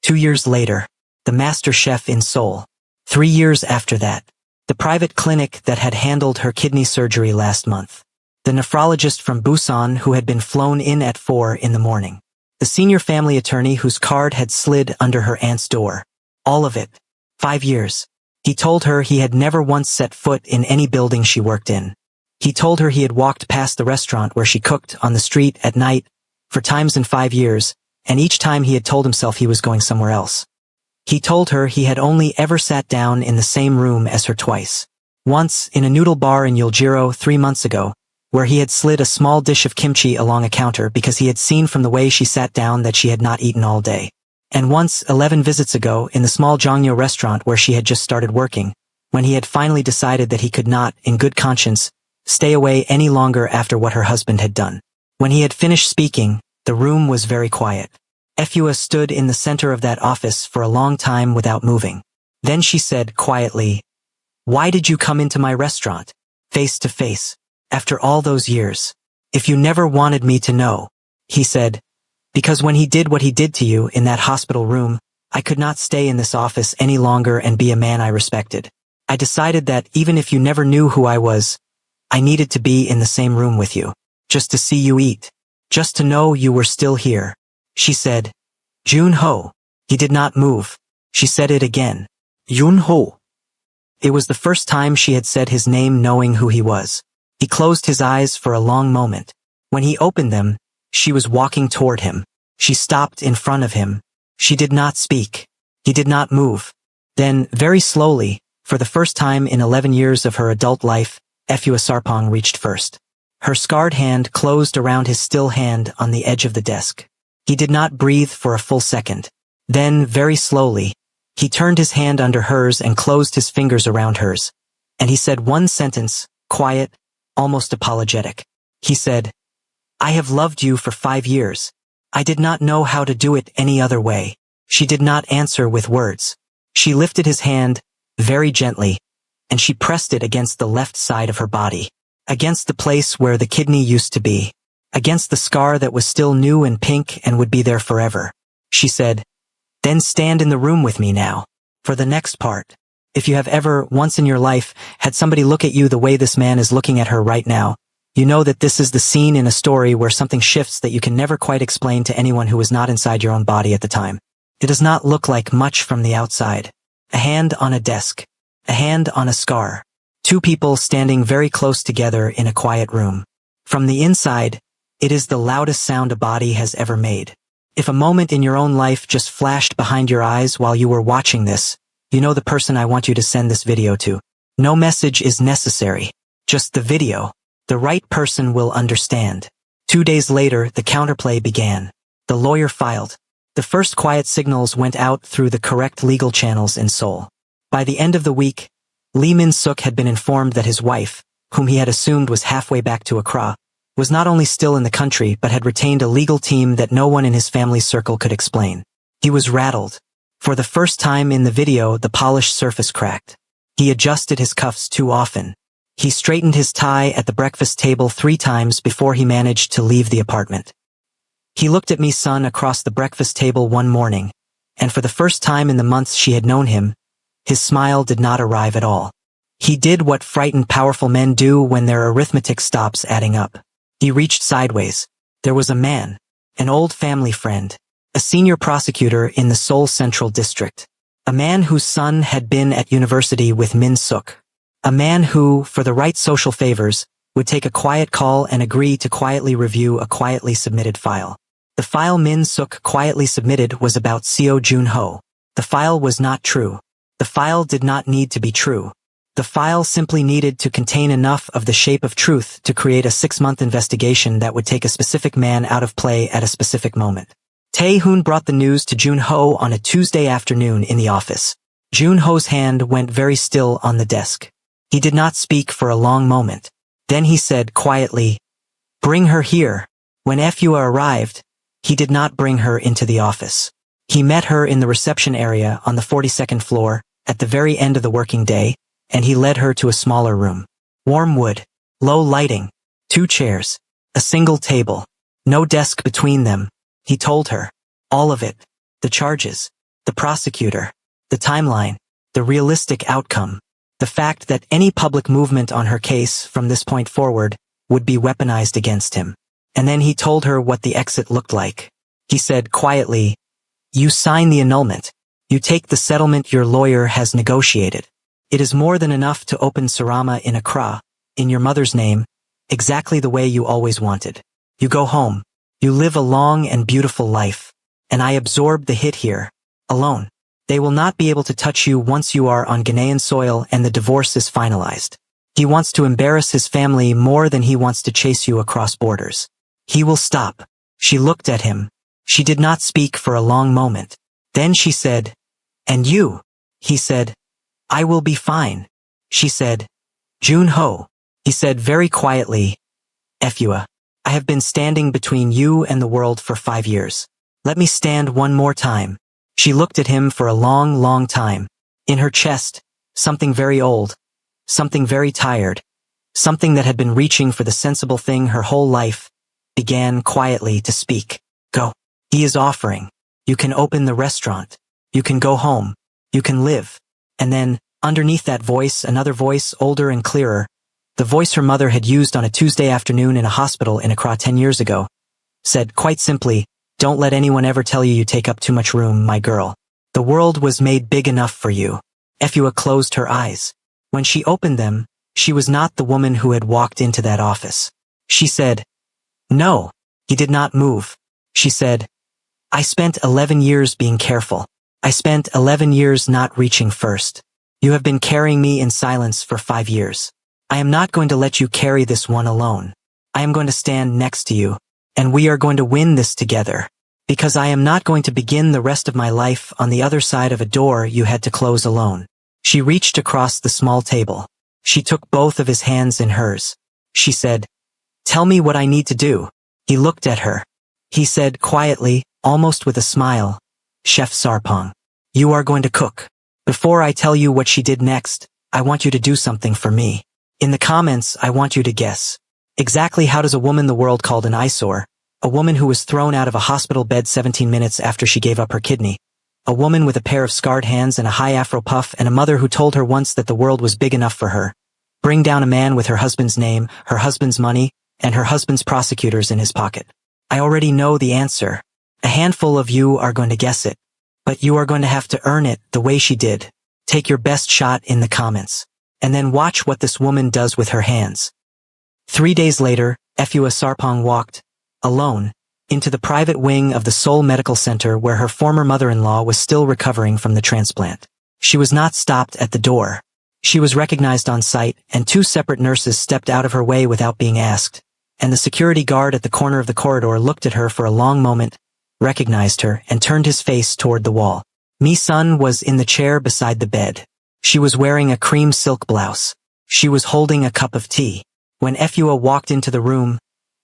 2 years later, the master chef in Seoul. 3 years after that, the private clinic that had handled her kidney surgery last month. The nephrologist from Busan who had been flown in at 4 in the morning. The senior family attorney whose card had slid under her aunt's door. All of it. 5 years. He told her he had never once set foot in any building she worked in. He told her he had walked past the restaurant where she cooked on the street at night for times in 5 years, and each time he had told himself he was going somewhere else. He told her he had only ever sat down in the same room as her twice. Once, in a noodle bar in Yuljiro 3 months ago, where he had slid a small dish of kimchi along a counter because he had seen from the way she sat down that she had not eaten all day. And once, 11 visits ago, in the small Jongyo restaurant where she had just started working, when he had finally decided that he could not, in good conscience, stay away any longer after what her husband had done. When he had finished speaking, the room was very quiet. Efua stood in the center of that office for a long time without moving. Then she said quietly, "Why did you come into my restaurant, face to face, after all those years? If you never wanted me to know," he said, "because when he did what he did to you in that hospital room, I could not stay in this office any longer and be a man I respected. I decided that even if you never knew who I was, I needed to be in the same room with you, just to see you eat, just to know you were still here." She said, "Jun-ho." He did not move. She said it again. "Jun-ho." It was the first time she had said his name knowing who he was. He closed his eyes for a long moment. When he opened them, she was walking toward him. She stopped in front of him. She did not speak. He did not move. Then, very slowly, for the first time in 11 years of her adult life, Efua Sarpong reached first. Her scarred hand closed around his still hand on the edge of the desk. He did not breathe for a full second. Then, very slowly, he turned his hand under hers and closed his fingers around hers. And he said one sentence, quiet, almost apologetic. He said, "I have loved you for 5 years. I did not know how to do it any other way." She did not answer with words. She lifted his hand, very gently, and she pressed it against the left side of her body, against the place where the kidney used to be, against the scar that was still new and pink and would be there forever. She said, "Then stand in the room with me now, for the next part. If you have ever, once in your life, had somebody look at you the way this man is looking at her right now, you know that this is the scene in a story where something shifts that you can never quite explain to anyone who is not inside your own body at the time. It does not look like much from the outside. A hand on a desk. A hand on a scar. 2 people standing very close together in a quiet room. From the inside, it is the loudest sound a body has ever made. If a moment in your own life just flashed behind your eyes while you were watching this, you know the person I want you to send this video to. No message is necessary. Just the video. The right person will understand." 2 days later, the counterplay began. The lawyer filed. The first quiet signals went out through the correct legal channels in Seoul. By the end of the week, Lee Min-suk had been informed that his wife, whom he had assumed was halfway back to Accra, was not only still in the country but had retained a legal team that no one in his family's circle could explain. He was rattled. For the first time in the video, the polished surface cracked. He adjusted his cuffs too often. He straightened his tie at the breakfast table 3 times before he managed to leave the apartment. He looked at Mi-sun across the breakfast table one morning, and for the first time in the months she had known him, his smile did not arrive at all. He did what frightened powerful men do when their arithmetic stops adding up. He reached sideways. There was a man, an old family friend, a senior prosecutor in the Seoul Central District, a man whose son had been at university with Min-suk, a man who, for the right social favors, would take a quiet call and agree to quietly review a quietly submitted file. The file Min-suk quietly submitted was about Seo Jun-ho. The file was not true. The file did not need to be true. The file simply needed to contain enough of the shape of truth to create a 6-month investigation that would take a specific man out of play at a specific moment. Tae-hoon brought the news to Jun-ho on a Tuesday afternoon in the office. Jun-ho's hand went very still on the desk. He did not speak for a long moment. Then he said quietly, "Bring her here." When Efua arrived, he did not bring her into the office. He met her in the reception area on the 42nd floor, at the very end of the working day, and he led her to a smaller room. Warm wood, low lighting, 2 chairs, a single table, no desk between them. He told her. All of it. The charges, the prosecutor, the timeline, the realistic outcome, the fact that any public movement on her case from this point forward would be weaponized against him. And then he told her what the exit looked like. He said quietly, "You sign the annulment. You take the settlement your lawyer has negotiated. It is more than enough to open Sarama in Accra, in your mother's name, exactly the way you always wanted. You go home. You live a long and beautiful life. And I absorb the hit here, alone. They will not be able to touch you once you are on Ghanaian soil and the divorce is finalized. He wants to embarrass his family more than he wants to chase you across borders. He will stop." She looked at him. She did not speak for a long moment. Then she said, "And you?" He said, "I will be fine." She said, "Jun Ho." He said very quietly, "Efua, I have been standing between you and the world for 5 years. Let me stand one more time." She looked at him for a long, long time. In her chest, something very old, something very tired, something that had been reaching for the sensible thing her whole life, began quietly to speak. "Go. He is offering. You can open the restaurant. You can go home. You can live." And then, underneath that voice, another voice, older and clearer, the voice her mother had used on a Tuesday afternoon in a hospital in Accra 10 years ago, said quite simply, "Don't let anyone ever tell you take up too much room, my girl. The world was made big enough for you." Efua closed her eyes. When she opened them, she was not the woman who had walked into that office. She said, "No." He did not move. She said, "I spent 11 years being careful. I spent 11 years not reaching first. You have been carrying me in silence for 5 years. I am not going to let you carry this one alone. I am going to stand next to you, and we are going to win this together. Because I am not going to begin the rest of my life on the other side of a door you had to close alone." She reached across the small table. She took both of his hands in hers. She said, "Tell me what I need to do." He looked at her. He said quietly, almost with a smile, "Chef Sarpong, you are going to cook. Before I tell you what she did next, I want you to do something for me. In the comments, I want you to guess. Exactly how does a woman the world called an eyesore, a woman who was thrown out of a hospital bed 17 minutes after she gave up her kidney, a woman with a pair of scarred hands and a high afro puff and a mother who told her once that the world was big enough for her, bring down a man with her husband's name, her husband's money, and her husband's prosecutors in his pocket? I already know the answer. A handful of you are going to guess it. But you are going to have to earn it the way she did. Take your best shot in the comments. And then watch what this woman does with her hands. 3 days later, Efua Sarpong walked, alone, into the private wing of the Seoul Medical Center where her former mother-in-law was still recovering from the transplant. She was not stopped at the door. She was recognized on site, and 2 separate nurses stepped out of her way without being asked. And the security guard at the corner of the corridor looked at her for a long moment, recognized her, and turned his face toward the wall. Mi-sun was in the chair beside the bed. She was wearing a cream silk blouse. She was holding a cup of tea. When Efua walked into the room,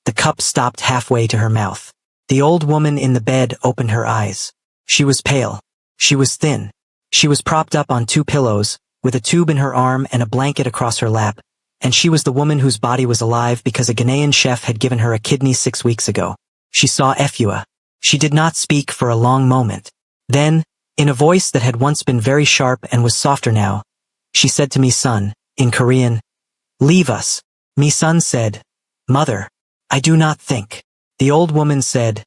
the cup stopped halfway to her mouth. The old woman in the bed opened her eyes. She was pale. She was thin. She was propped up on 2 pillows, with a tube in her arm and a blanket across her lap, and she was the woman whose body was alive because a Ghanaian chef had given her a kidney 6 weeks ago. She saw Efua. She did not speak for a long moment. Then, in a voice that had once been very sharp and was softer now, she said to Mi-sun, in Korean, "Leave us." Mi-sun said, "Mother, I do not think." The old woman said,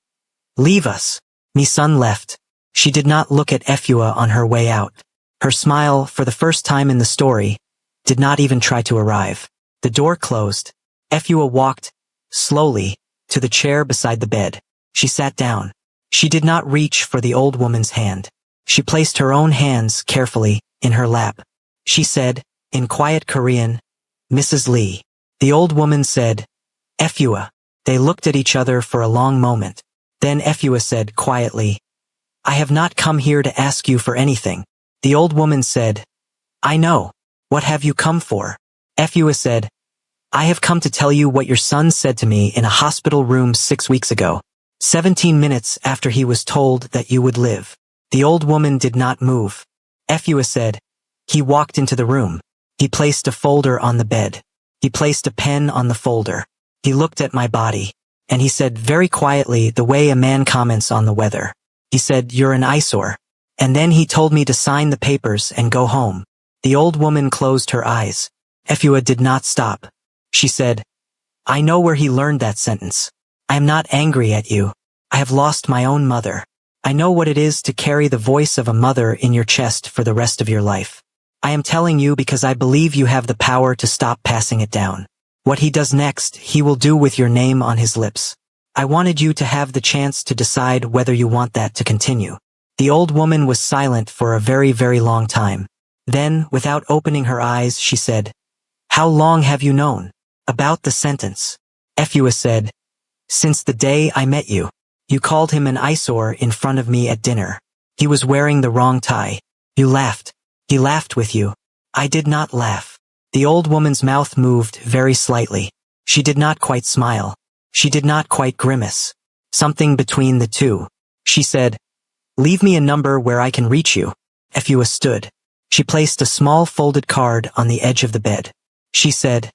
"Leave us." Mi-sun left. She did not look at Efua on her way out. Her smile, for the first time in the story, did not even try to arrive. The door closed. Efua walked, slowly, to the chair beside the bed. She sat down. She did not reach for the old woman's hand. She placed her own hands carefully in her lap. She said, in quiet Korean, "Mrs. Lee." The old woman said, "Efua." They looked at each other for a long moment. Then Efua said quietly, "I have not come here to ask you for anything." The old woman said, "I know. What have you come for?" Efua said, I have come to tell you what your son said to me in a hospital room 6 weeks ago, 17 minutes after he was told that you would live. The old woman did not move. Efua said, he walked into the room. He placed a folder on the bed. He placed a pen on the folder. He looked at my body. And he said very quietly the way a man comments on the weather. He said, you're an eyesore. And then he told me to sign the papers and go home. The old woman closed her eyes. Efua did not stop. She said, I know where he learned that sentence. I am not angry at you. I have lost my own mother. I know what it is to carry the voice of a mother in your chest for the rest of your life. I am telling you because I believe you have the power to stop passing it down. What he does next, he will do with your name on his lips. I wanted you to have the chance to decide whether you want that to continue. The old woman was silent for a very, very long time. Then, without opening her eyes, she said, how long have you known about the sentence? Efua said, since the day I met you. You called him an eyesore in front of me at dinner. He was wearing the wrong tie. You laughed. He laughed with you. I did not laugh. The old woman's mouth moved very slightly. She did not quite smile. She did not quite grimace. Something between the two. She said, leave me a number where I can reach you. Efua stood. She placed a small folded card on the edge of the bed. She said,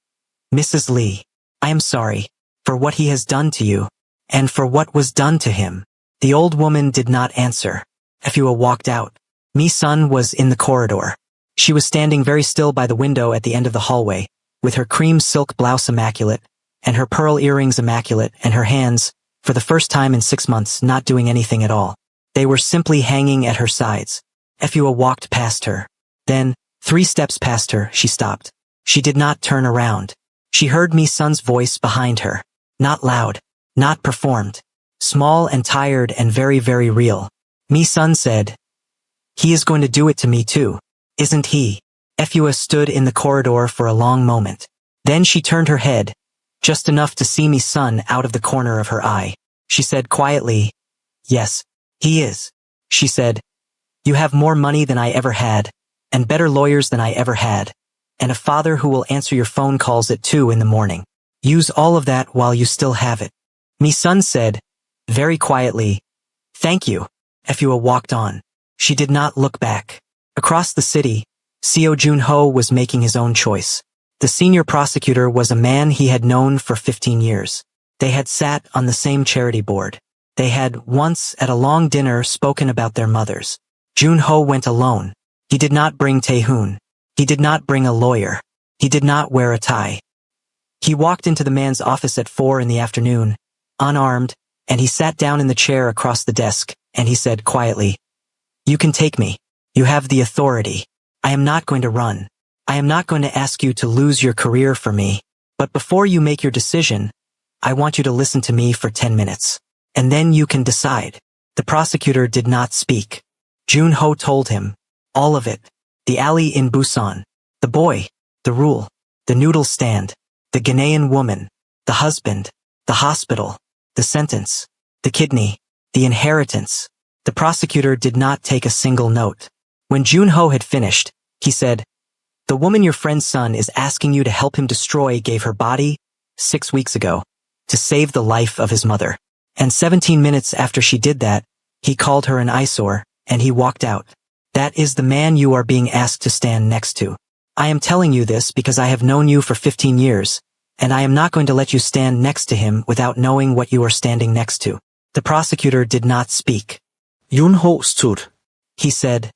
Mrs. Lee, I am sorry for what he has done to you, and for what was done to him. The old woman did not answer. Efua walked out. Mi-sun was in the corridor. She was standing very still by the window at the end of the hallway, with her cream silk blouse immaculate, and her pearl earrings immaculate, and her hands, for the first time in 6 months, not doing anything at all. They were simply hanging at her sides. Efua walked past her. Then, 3 steps past her, she stopped. She did not turn around. She heard Mi-sun's voice behind her. Not loud. Not performed. Small and tired and very, very real. Mi-sun said, he is going to do it to me too, isn't he? Efua stood in the corridor for a long moment. Then she turned her head, just enough to see Mi-sun out of the corner of her eye. She said quietly, yes, he is. She said, you have more money than I ever had, and better lawyers than I ever had, and a father who will answer your phone calls at 2 in the morning. Use all of that while you still have it. Mi-sun said, very quietly, thank you. Efua walked on. She did not look back. Across the city, Seo Jun-ho was making his own choice. The senior prosecutor was a man he had known for 15 years. They had sat on the same charity board. They had, once at a long dinner, spoken about their mothers. Jun-ho went alone. He did not bring Tae-hoon. He did not bring a lawyer. He did not wear a tie. He walked into the man's office at 4 in the afternoon, unarmed, and he sat down in the chair across the desk, and he said quietly, you can take me. You have the authority. I am not going to run. I am not going to ask you to lose your career for me. But before you make your decision, I want you to listen to me for 10 minutes. And then you can decide. The prosecutor did not speak. Jun-ho told him, all of it. The alley in Busan. The boy. The rule. The noodle stand. The Ghanaian woman. The husband. The hospital. The sentence. The kidney. The inheritance. The prosecutor did not take a single note. When Jun-ho had finished, he said, the woman your friend's son is asking you to help him destroy gave her body, 6 weeks ago, to save the life of his mother. And 17 minutes after she did that, he called her an eyesore, and he walked out. That is the man you are being asked to stand next to. I am telling you this because I have known you for 15 years, and I am not going to let you stand next to him without knowing what you are standing next to. The prosecutor did not speak. Jun-ho stood. He said,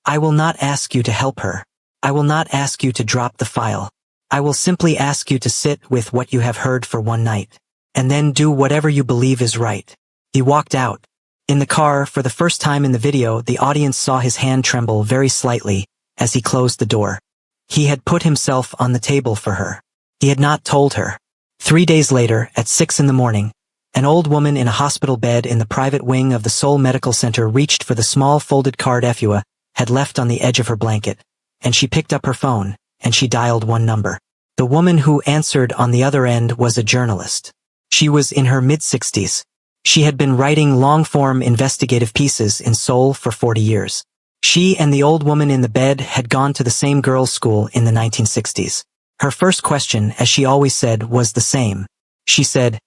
I will not ask you to help her. I will not ask you to drop the file. I will simply ask you to sit with what you have heard for one night, and then do whatever you believe is right. He walked out. In the car, for the first time in the video, the audience saw his hand tremble very slightly as he closed the door. He had put himself on the table for her. He had not told her. 3 days later, at 6 in the morning, an old woman in a hospital bed in the private wing of the Seoul Medical Center reached for the small folded card Efua had left on the edge of her blanket, and she picked up her phone, and she dialed one number. The woman who answered on the other end was a journalist. She was in her mid-60s. She had been writing long-form investigative pieces in Seoul for 40 years. She and the old woman in the bed had gone to the same girls' school in the 1960s. Her first question, as she always said, was the same. She said,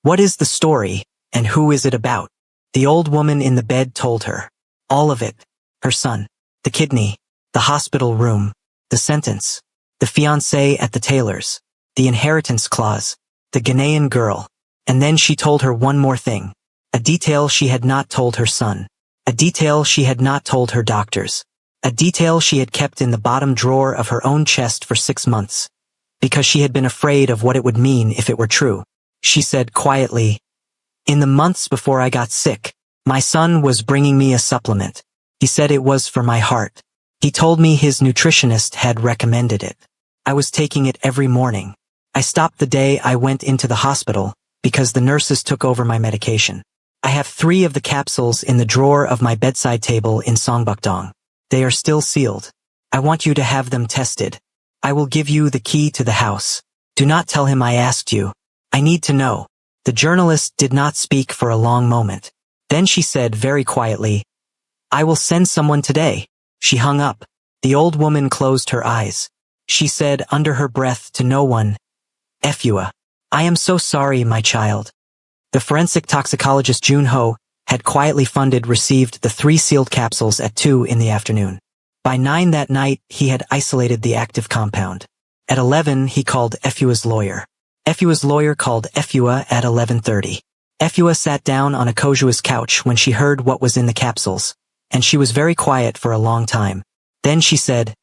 "What is the story, and who is it about?" The old woman in the bed told her. All of it. Her son, the kidney, the hospital room, the sentence, the fiancé at the tailor's, the inheritance clause, the Ghanaian girl. And then she told her one more thing. A detail she had not told her son. A detail she had not told her doctors. A detail she had kept in the bottom drawer of her own chest for 6 months. Because she had been afraid of what it would mean if it were true. She said quietly, "In the months before I got sick, my son was bringing me a supplement. He said it was for my heart. He told me his nutritionist had recommended it. I was taking it every morning. I stopped the day I went into the hospital, because the nurses took over my medication. I have 3 of the capsules in the drawer of my bedside table in Songbukdong. They are still sealed. I want you to have them tested. I will give you the key to the house. Do not tell him I asked you. I need to know." The journalist did not speak for a long moment. Then she said very quietly, "I will send someone today." She hung up. The old woman closed her eyes. She said under her breath to no one, "Efua. I am so sorry, my child." The forensic toxicologist Jun Ho had quietly received the 3 sealed capsules at 2 in the afternoon. By 9 that night, he had isolated the active compound. At 11, he called Efua's lawyer. Efua's lawyer called Efua at 11:30. Efua sat down on Akojua's couch when she heard what was in the capsules, and she was very quiet for a long time. Then she said,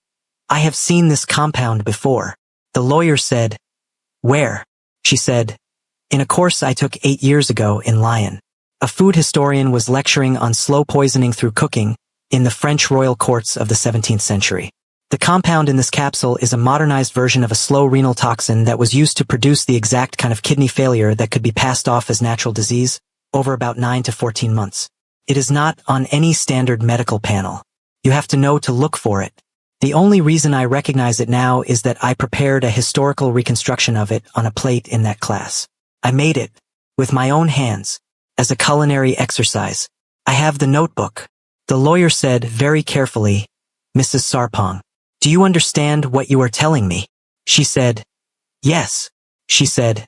"I have seen this compound before." The lawyer said, "Where?" She said, "In a course I took 8 years ago in Lyon." A food historian was lecturing on slow poisoning through cooking in the French royal courts of the 17th century. The compound in this capsule is a modernized version of a slow renal toxin that was used to produce the exact kind of kidney failure that could be passed off as natural disease over about 9 to 14 months. It is not on any standard medical panel. You have to know to look for it. The only reason I recognize it now is that I prepared a historical reconstruction of it on a plate in that class. I made it, with my own hands, as a culinary exercise. I have the notebook. The lawyer said very carefully, "Mrs. Sarpong, do you understand what you are telling me?" She said, "Yes." She said,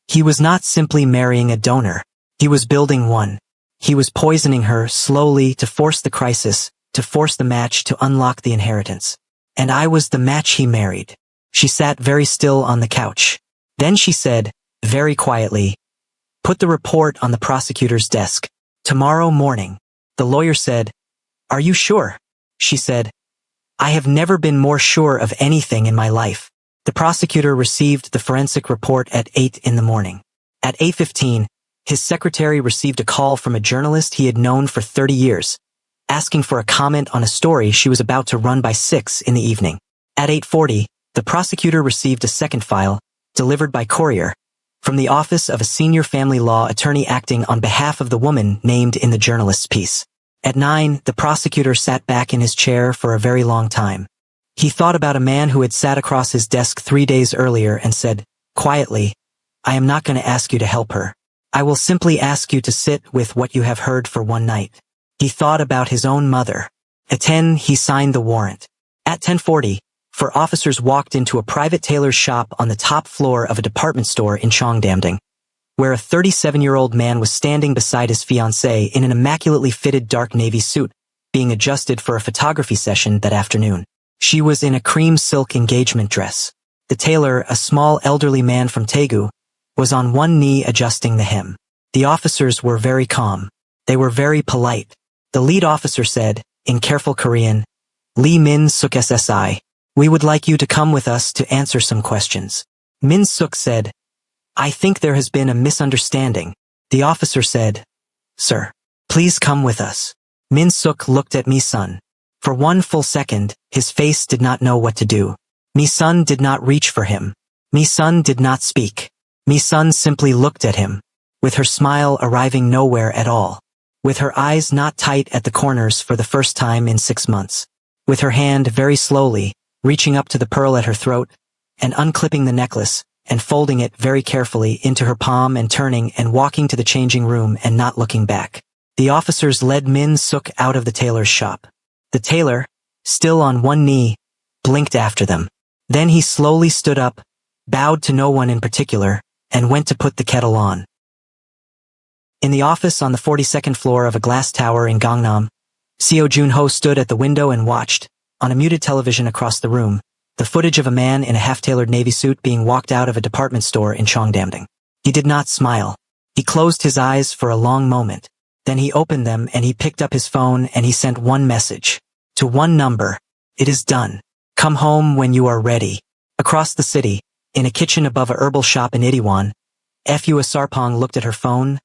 "He was not simply marrying a donor. He was building one. He was poisoning her slowly to force the crisis, to force the match to unlock the inheritance. And I was the match he married." She sat very still on the couch. Then she said, very quietly, "Put the report on the prosecutor's desk. Tomorrow morning." The lawyer said, "Are you sure?" She said, "I have never been more sure of anything in my life." The prosecutor received the forensic report at 8 in the morning. At 8:15, his secretary received a call from a journalist he had known for 30 years, asking for a comment on a story she was about to run by 6 in the evening. At 8:40, the prosecutor received a second file, delivered by courier, from the office of a senior family law attorney acting on behalf of the woman named in the journalist's piece. At 9, the prosecutor sat back in his chair for a very long time. He thought about a man who had sat across his desk 3 days earlier and said, quietly, "I am not going to ask you to help her. I will simply ask you to sit with what you have heard for one night." He thought about his own mother. At 10, he signed the warrant. At 10:40, 4 officers walked into a private tailor's shop on the top floor of a department store in Cheongdamdong, where a 37-year-old man was standing beside his fiancée in an immaculately fitted dark navy suit, being adjusted for a photography session that afternoon. She was in a cream silk engagement dress. The tailor, a small elderly man from Daegu, was on one knee adjusting the hem. The officers were very calm. They were very polite. The lead officer said, in careful Korean, "Lee Min Suk SSI, we would like you to come with us to answer some questions." Min Suk said, "I think there has been a misunderstanding." The officer said, "Sir, please come with us." Min Suk looked at Mi-sun. For one full second, his face did not know what to do. Mi-sun did not reach for him. Mi-sun did not speak. Mi-sun simply looked at him, with her smile arriving nowhere at all. With her eyes not tight at the corners for the first time in 6 months. With her hand very slowly, reaching up to the pearl at her throat, and unclipping the necklace, and folding it very carefully into her palm and turning and walking to the changing room and not looking back. The officers led Min Suk out of the tailor's shop. The tailor, still on one knee, blinked after them. Then he slowly stood up, bowed to no one in particular, and went to put the kettle on. In the office on the 42nd floor of a glass tower in Gangnam, Seo Jun-ho stood at the window and watched, on a muted television across the room, the footage of a man in a half-tailored navy suit being walked out of a department store in Cheongdamdong. He did not smile. He closed his eyes for a long moment. Then he opened them and he picked up his phone and he sent one message. To one number. It is done. Come home when you are ready. Across the city, in a kitchen above a herbal shop in Itaewon, Fu Sarpong looked at her phone,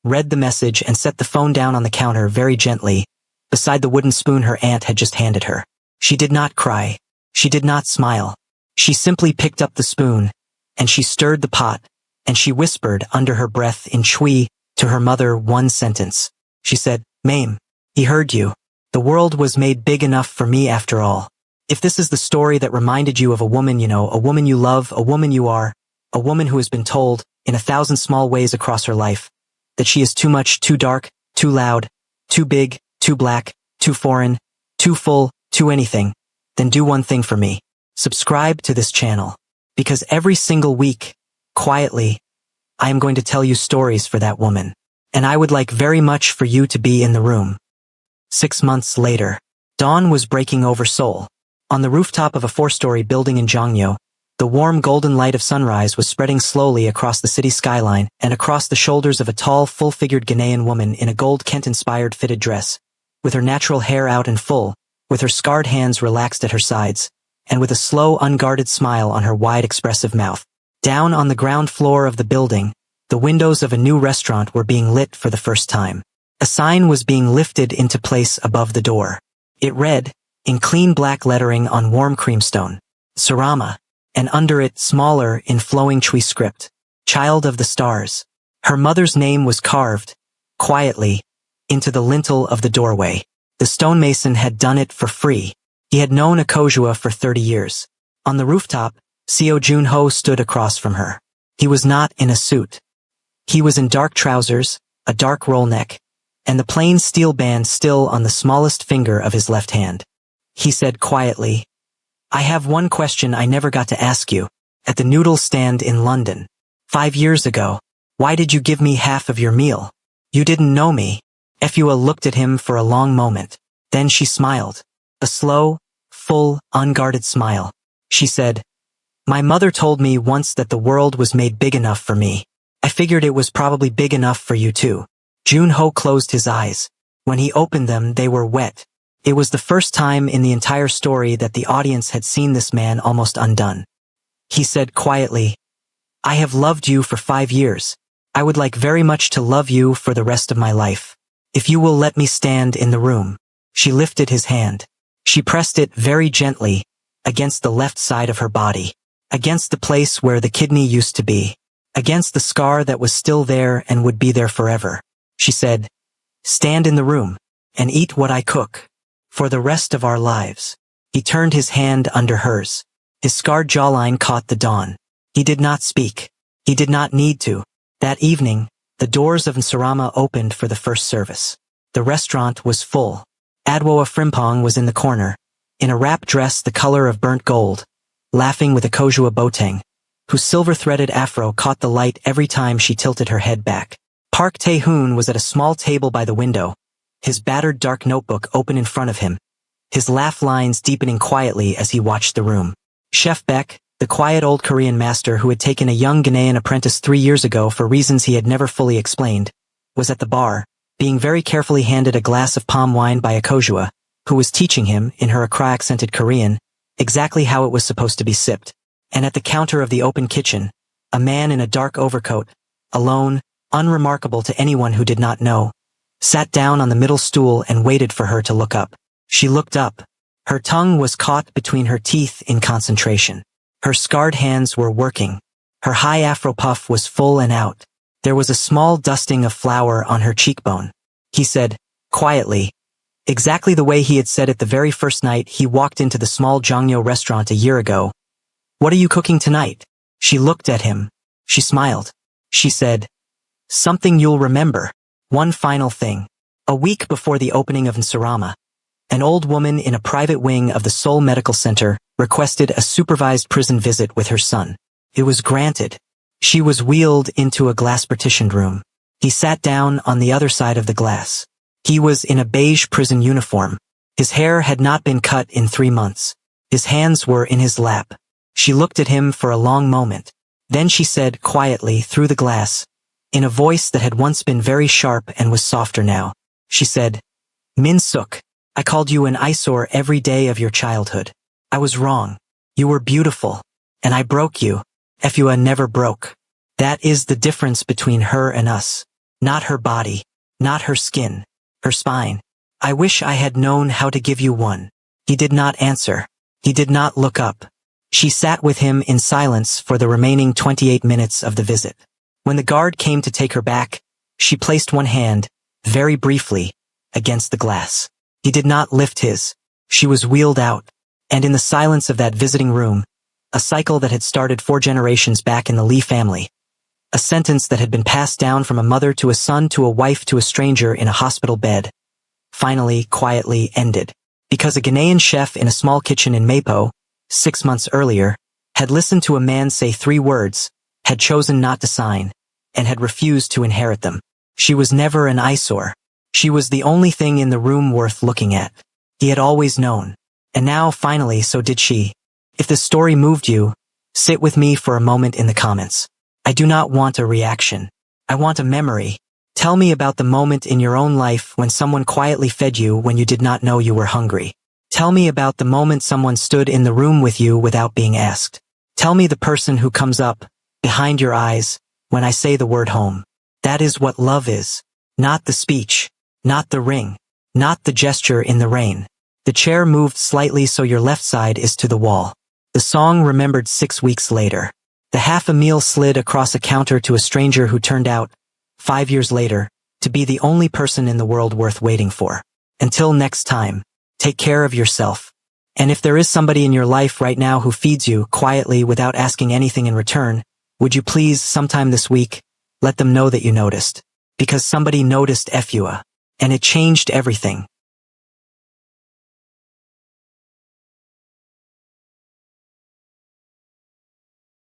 read the message and set the phone down on the counter very gently, beside the wooden spoon her aunt had just handed her. She did not cry. She did not smile. She simply picked up the spoon, and she stirred the pot, and she whispered under her breath in Chui to her mother one sentence. She said, "Mame, he heard you. The world was made big enough for me after all. If this is the story that reminded you of a woman you know, a woman you love, a woman you are, a woman who has been told, in 1,000 small ways across her life, that she is too much, too dark, too loud, too big, too black, too foreign, too full, too anything, then do one thing for me. Subscribe to this channel. Because every single week, quietly, I am going to tell you stories for that woman. And I would like very much for you to be in the room." 6 months later, dawn was breaking over Seoul. On the rooftop of a 4-story building in Jongno, the warm golden light of sunrise was spreading slowly across the city skyline and across the shoulders of a tall, full-figured Ghanaian woman in a gold Kent-inspired fitted dress, with her natural hair out and full, with her scarred hands relaxed at her sides, and with a slow, unguarded smile on her wide, expressive mouth. Down on the ground floor of the building, the windows of a new restaurant were being lit for the first time. A sign was being lifted into place above the door. It read, in clean black lettering on warm creamstone, Sarama, and under it, smaller, in flowing Chui script, Child of the Stars. Her mother's name was carved, quietly, into the lintel of the doorway. The stonemason had done it for free. He had known Akojua for 30 years. On the rooftop, Seo Jun-ho stood across from her. He was not in a suit. He was in dark trousers, a dark roll neck, and the plain steel band still on the smallest finger of his left hand. He said quietly, "I have one question I never got to ask you. At the noodle stand in London, 5 years ago, why did you give me half of your meal? You didn't know me." Efua looked at him for a long moment. Then she smiled. A slow, full, unguarded smile. She said, "My mother told me once that the world was made big enough for me. I figured it was probably big enough for you too." Jun-ho closed his eyes. When he opened them, they were wet. It was the first time in the entire story that the audience had seen this man almost undone. He said quietly, "I have loved you for 5 years. I would like very much to love you for the rest of my life. If you will let me stand in the room." She lifted his hand. She pressed it very gently, against the left side of her body, against the place where the kidney used to be, against the scar that was still there and would be there forever. She said, "Stand in the room, and eat what I cook. For the rest of our lives." He turned his hand under hers. His scarred jawline caught the dawn. He did not speak. He did not need to. That evening, the doors of Nsarama opened for the first service. The restaurant was full. Adwoa Frimpong was in the corner, in a wrap dress the color of burnt gold, laughing with a Kojua Boteng, whose silver-threaded afro caught the light every time she tilted her head back. Park Tae-hoon was at a small table by the window, his battered dark notebook open in front of him, his laugh lines deepening quietly as he watched the room. Chef Beck, the quiet old Korean master who had taken a young Ghanaian apprentice 3 years ago for reasons he had never fully explained, was at the bar, being very carefully handed a glass of palm wine by a Kojua, who was teaching him, in her Accra-accented Korean, exactly how it was supposed to be sipped. And at the counter of the open kitchen, a man in a dark overcoat, alone, unremarkable to anyone who did not know, sat down on the middle stool and waited for her to look up. She looked up. Her tongue was caught between her teeth in concentration. Her scarred hands were working. Her high afro puff was full and out. There was a small dusting of flour on her cheekbone. He said, quietly, exactly the way he had said it the very first night he walked into the small Jongno restaurant a year ago, "What are you cooking tonight?" She looked at him. She smiled. She said, "Something you'll remember. One final thing. A week before the opening of Nsarama, An old woman in a private wing of the Seoul Medical Center requested a supervised prison visit with her son. It was granted. She was wheeled into a glass-partitioned room. He sat down on the other side of the glass. He was in a beige prison uniform. His hair had not been cut in 3 months. His hands were in his lap. She looked at him for a long moment. Then she said quietly through the glass, in a voice that had once been very sharp and was softer now. She said, "Min-suk, I called you an eyesore every day of your childhood. I was wrong. You were beautiful. And I broke you. Efua never broke. That is the difference between her and us. Not her body. Not her skin. Her spine. I wish I had known how to give you one." He did not answer. He did not look up. She sat with him in silence for the remaining 28 minutes of the visit. When the guard came to take her back, she placed one hand, very briefly, against the glass. He did not lift his. She was wheeled out, and in the silence of that visiting room, a cycle that had started 4 generations back in the Lee family, a sentence that had been passed down from a mother to a son to a wife to a stranger in a hospital bed, finally, quietly ended. Because a Ghanaian chef in a small kitchen in Mapo, 6 months earlier, had listened to a man say 3 words, had chosen not to sign, and had refused to inherit them. She was never an eyesore. She was the only thing in the room worth looking at. He had always known. And now, finally, so did she. If this story moved you, sit with me for a moment in the comments. I do not want a reaction. I want a memory. Tell me about the moment in your own life when someone quietly fed you when you did not know you were hungry. Tell me about the moment someone stood in the room with you without being asked. Tell me the person who comes up, behind your eyes, when I say the word home. That is what love is. Not the speech. Not the ring. Not the gesture in the rain. The chair moved slightly so your left side is to the wall. The song remembered 6 weeks later. The half a meal slid across a counter to a stranger who turned out, 5 years later, to be the only person in the world worth waiting for. Until next time, take care of yourself. And if there is somebody in your life right now who feeds you quietly without asking anything in return, would you please, sometime this week, let them know that you noticed. Because somebody noticed Efua. And it changed everything.